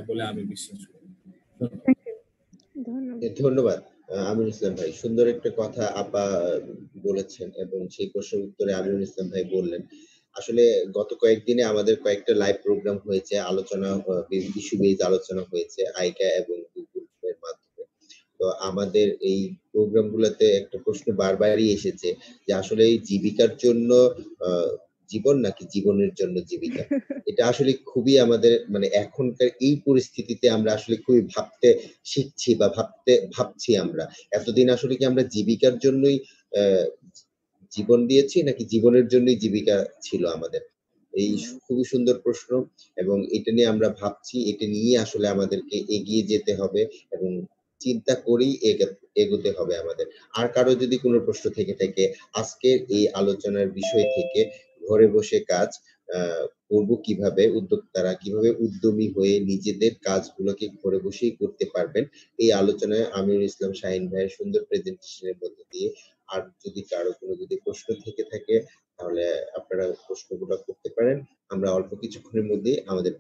বলে আমি বিশ্বাস করি। ধন্যবাদ আমিনুল ইসলাম ভাই, সুন্দর একটা কথা আপা বলেছেন, এবং সেই প্রশ্নের উত্তরে আমিনুল ইসলাম ভাই বললেন। আসলে গত কয়েকদিনে আমাদের কয়েকটা লাইভ প্রোগ্রাম হয়েছে, আলোচনা ইস্যু বেজ আলোচনা হয়েছে আইকা এবং গুগলের মাধ্যমে। তো আমাদের এই প্রোগ্রামগুলোতে একটা প্রশ্ন বারবারই এসেছে যে আসলে এই জীবিকার জন্য জীবন নাকি জীবনের জন্য জীবিকা। এটা আসলে খুবই আমাদের মানে এখনকার এই পরিস্থিতিতে আমরা আসলে খুবই ভাবতে শিখছি বা ভাবছি আমরা এতদিন আসলে কি আমরা জীবিকার জন্যই জীবন দিয়েছি নাকি জীবনের জন্যই জীবিকা ছিল আমাদের। এই খুবই সুন্দর প্রশ্ন, এবং এটা নিয়ে আমরা ভাবছি, এটা নিয়ে আসলে আমাদেরকে এগিয়ে যেতে হবে এবং চিন্তা করেই এগোতে হবে আমাদের। আর কারো যদি কোনো প্রশ্ন থেকে থাকে আজকের এই আলোচনার বিষয় থেকে, ঘরে বসে কাজ করব কিভাবে, উদ্যোক্তারা কিভাবে উদ্যমী হয়ে নিজেদের কাজগুলোকে ঘরে বসেই করতে পারবেন, এই আলোচনায় আমিনুল ইসলাম শাহিন ভাইয়ের সুন্দর প্রেজেন্টেশনের মধ্যে দিয়ে, আর যদি কারো কোনো প্রশ্ন থেকে থাকে তাহলে আপনারা প্রশ্নগুলো করতে পারেন। আমরা অল্প কিছুক্ষণের মধ্যে আমাদের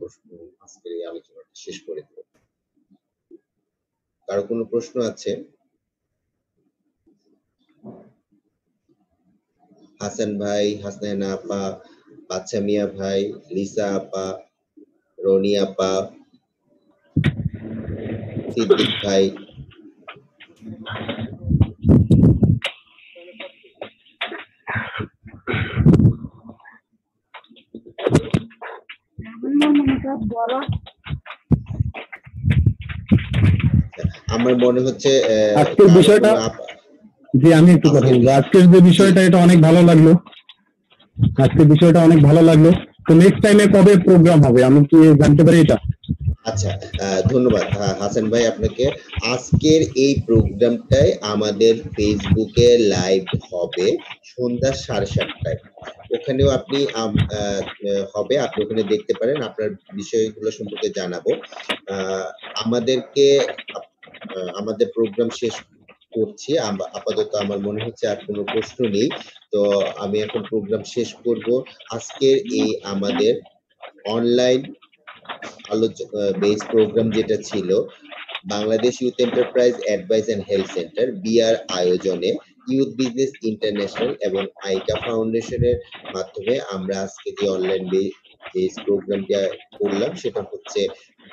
আজকের এই আলোচনাটা শেষ করে দেব। কারো কোনো প্রশ্ন আছে? হাসান ভাই, হাসনাইনা আপা, বাচ্চা মিয়া ভাই, লিসা আপা, রনি আপা, সিদ্দিক ভাই, আমার মনে হচ্ছে আজকের বিষয়টা, জি আমি একটু কথা বলবো। আজকের যে বিষয়টা এটা অনেক ভালো লাগলো, আজকের বিষয়টা অনেক ভালো লাগলো। তো নেক্সট টাইমে কবে প্রোগ্রাম হবে আমি কি জানতে পারি এটা? আচ্ছা, ধন্যবাদ হাসান ভাই আপনাকে। আজকের এই প্রোগ্রামটাই আমাদের ফেসবুকে লাইভ হবে সন্ধ্যা 7:30টায়। ওখানেও আপনি হবে, আপনি ওখানে দেখতে পারেন, আপনার বিষয়গুলো সম্পর্কে জানাবো। আমাদের প্রোগ্রাম শেষ করছি আপাতত। আমার মনে হচ্ছে আর কোনো প্রশ্ন নেই, তো আমি এখন প্রোগ্রাম শেষ করব। আজকের এই আমাদের অনলাইন বেস প্রোগ্রাম যেটা ছিল Bangladesh youth enterprise advice and health centre BR আয়োজনে ইউথ বিজনেস ইন্টারন্যাশনাল এবং আইকা ফাউন্ডেশনের মাধ্যমে আমরা আজকে যে অনলাইন বেস প্রোগ্রামটা করলাম সেটা হচ্ছে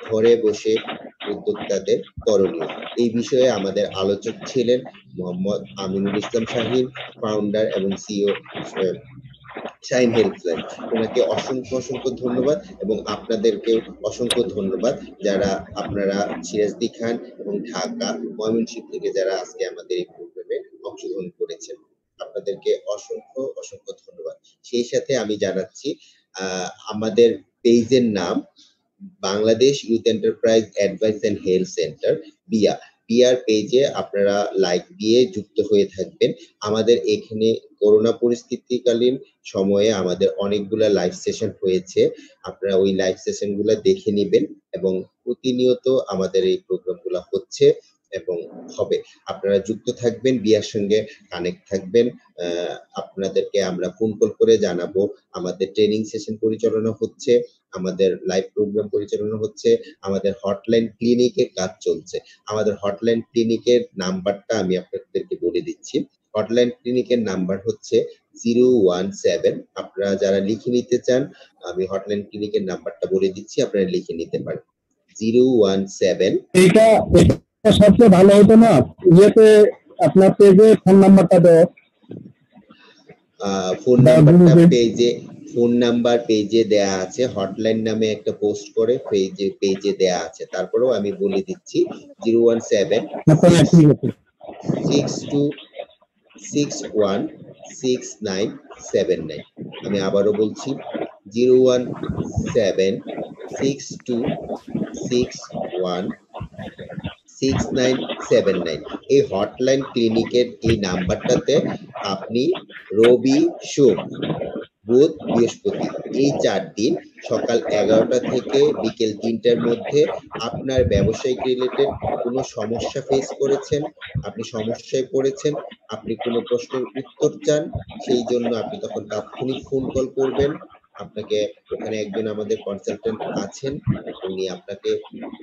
ঘরে বসে উদ্যোক্তাদের করণীয়। এই বিষয়ে আমাদের আলোচক ছিলেন মোহাম্মদ আমিনুল ইসলাম শাহীন, ফাউন্ডার এবং সিইও শাইন হেল্পলাইন। ওনাকে অসংখ্য ধন্যবাদ এবং আপনাদেরকে অসংখ্য ধন্যবাদ যারা আপনারা সিরাজদি খান এবং ঢাকা ময়মনসিংহ থেকে যারা আজকে আমাদের এই প্রোগ্রামে অংশগ্রহণ করেছেন। আপনাদেরকে অসংখ্য ধন্যবাদ। সেই সাথে আমি জানাচ্ছি আমাদের পেজের নাম Bangladesh youth enterprise advice and health centre BR পেজে আপনারা লাইক দিয়ে যুক্ত হয়ে থাকবেন। আমাদের এখানে করোনা পরিস্থিতিকালীন সময়ে আমাদের অনেকগুলা লাইভ সেশন হয়েছে, আপনারা ওই লাইভ সেশন গুলা দেখে নেবেন এবং প্রতিনিয়ত আমাদের এই প্রোগ্রামগুলো হচ্ছে এবং হবে। আপনারা যুক্ত থাকবেন, বিআর সঙ্গে কানেক্ট থাকবেন। আপনাদেরকে আমরা ফোন কল করে জানাবো আমাদের ট্রেনিং সেশন পরিচালনা হচ্ছে, আমাদের লাইভ প্রোগ্রাম পরিচালনা হচ্ছে, আমাদের হটলাইন ক্লিনিকের কাজ চলছে। আমাদের হটলাইন ক্লিনিকের নাম্বারটা আমি আপনাদেরকে বলে দিচ্ছি। হটলাইন ক্লিনিকের নাম্বার হচ্ছে 017। আপনারা যারা লিখে নিতে চান আমি হটলাইন ক্লিনিকের নাম্বারটা বলে দিচ্ছি, আপনারা লিখে নিতে পারেন 017। এটা সবচেয়ে ভালো হতো না ইয়েতে আপনার পেজে ফোন নাম্বারটা দেওয়া। ফোন নাম্বার পেজে দেয়া আছে, হটলাইন নামে একটা পোস্ট করে পেজে দেয়া আছে। তারপরেও আমি বলে দিচ্ছি 017 62616979। আমি আবারও বলছি 017 62616979। এই হটলাইন ক্লিনিকের এই নাম্বারটাতে আপনি রবি, সোম, বুধ, বৃহস্পতি এই 4 দিন সকাল 11টা থেকে বিকেল 3টার মধ্যে আপনার ব্যবসায়িক রিলেটেড কোনো সমস্যা ফেস করেছেন, আপনি সমস্যায় পড়েছেন, আপনি কোনো প্রশ্নের উত্তর চান, সেই জন্য আপনি তখন তাৎক্ষণিক ফোন কল করবেন। আপনাকে ওখানে একজন আমাদের কনসালটেন্ট আছেন, উনি আপনাকে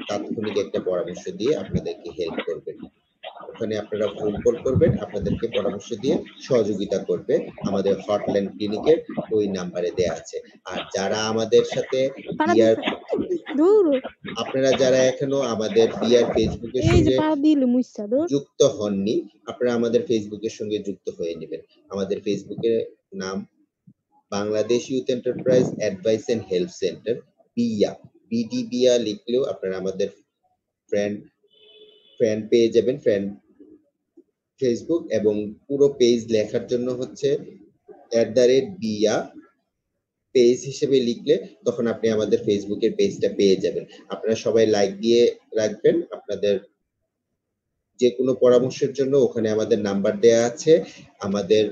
তাৎক্ষণিক একটা পরামর্শ দিয়ে আপনাদেরকে হেল্প করবেন। ওখানে আপনারা ফোন কল করবেন, আপনাদেরকে পরামর্শ দিয়ে সহযোগিতা করবে আমাদের হটলাইন ক্লিনিকের ওই নাম্বারে দেয়া আছে। আর যারা আমাদের সাথে আপনারা যারা এখনো আমাদের বিআর ফেসবুকের সঙ্গে যুক্ত হননি, আপনারা আমাদের ফেসবুকের সঙ্গে যুক্ত হয়ে নেবেন। আমাদের ফেসবুকের নাম Bangladesh youth enterprise advice and help centre বিডিবিয়া লিখলেও আপনারা আমাদের ফ্রেন্ড পেয়ে যাবেন, ফেসবুক। এবং পুরো পেজ লেখার জন্য হচ্ছে @বিয়া পেজ হিসেবে লিখলে তখন আপনি আমাদের ফেসবুকের পেজটা পেয়ে যাবেন। আপনারা সবাই লাইক দিয়ে রাখবেন। আপনাদের যে কোনো পরামর্শের জন্য ওখানে আমাদের নাম্বার দেয়া আছে, আমাদের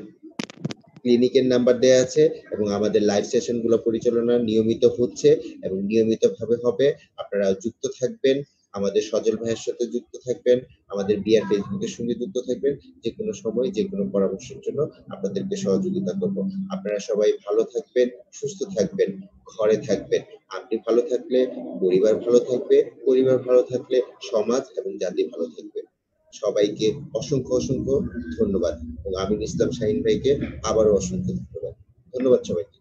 ক্লিনিকের নাম্বার দেয়া আছে এবং আমাদের লাইভ সেশন গুলো পরিচালনা নিয়মিত হচ্ছে এবং নিয়মিতভাবে হবে। আপনারা যুক্ত থাকবেন, আমাদের সজল ভাইয়ের সাথে যুক্ত থাকবেন, আমাদের বিআর ফেসবুকের সঙ্গে যুক্ত থাকবেন। যে কোনো সময় যে কোনো পরামর্শের জন্য আপনাদেরকে সহযোগিতা করব। আপনারা সবাই ভালো থাকবেন, সুস্থ থাকবেন, ঘরে থাকবেন। আপনি ভালো থাকলে পরিবার ভালো থাকবে, পরিবার ভালো থাকলে সমাজ এবং জাতি ভালো থাকবে। সবাইকে অসংখ্য ধন্যবাদ এবং আমিনুল ইসলাম শাহীন ভাইকে আবারও অসংখ্য ধন্যবাদ সবাইকে।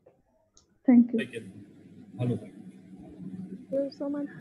Thank you. ভালো থাকবেন। Thank you so much.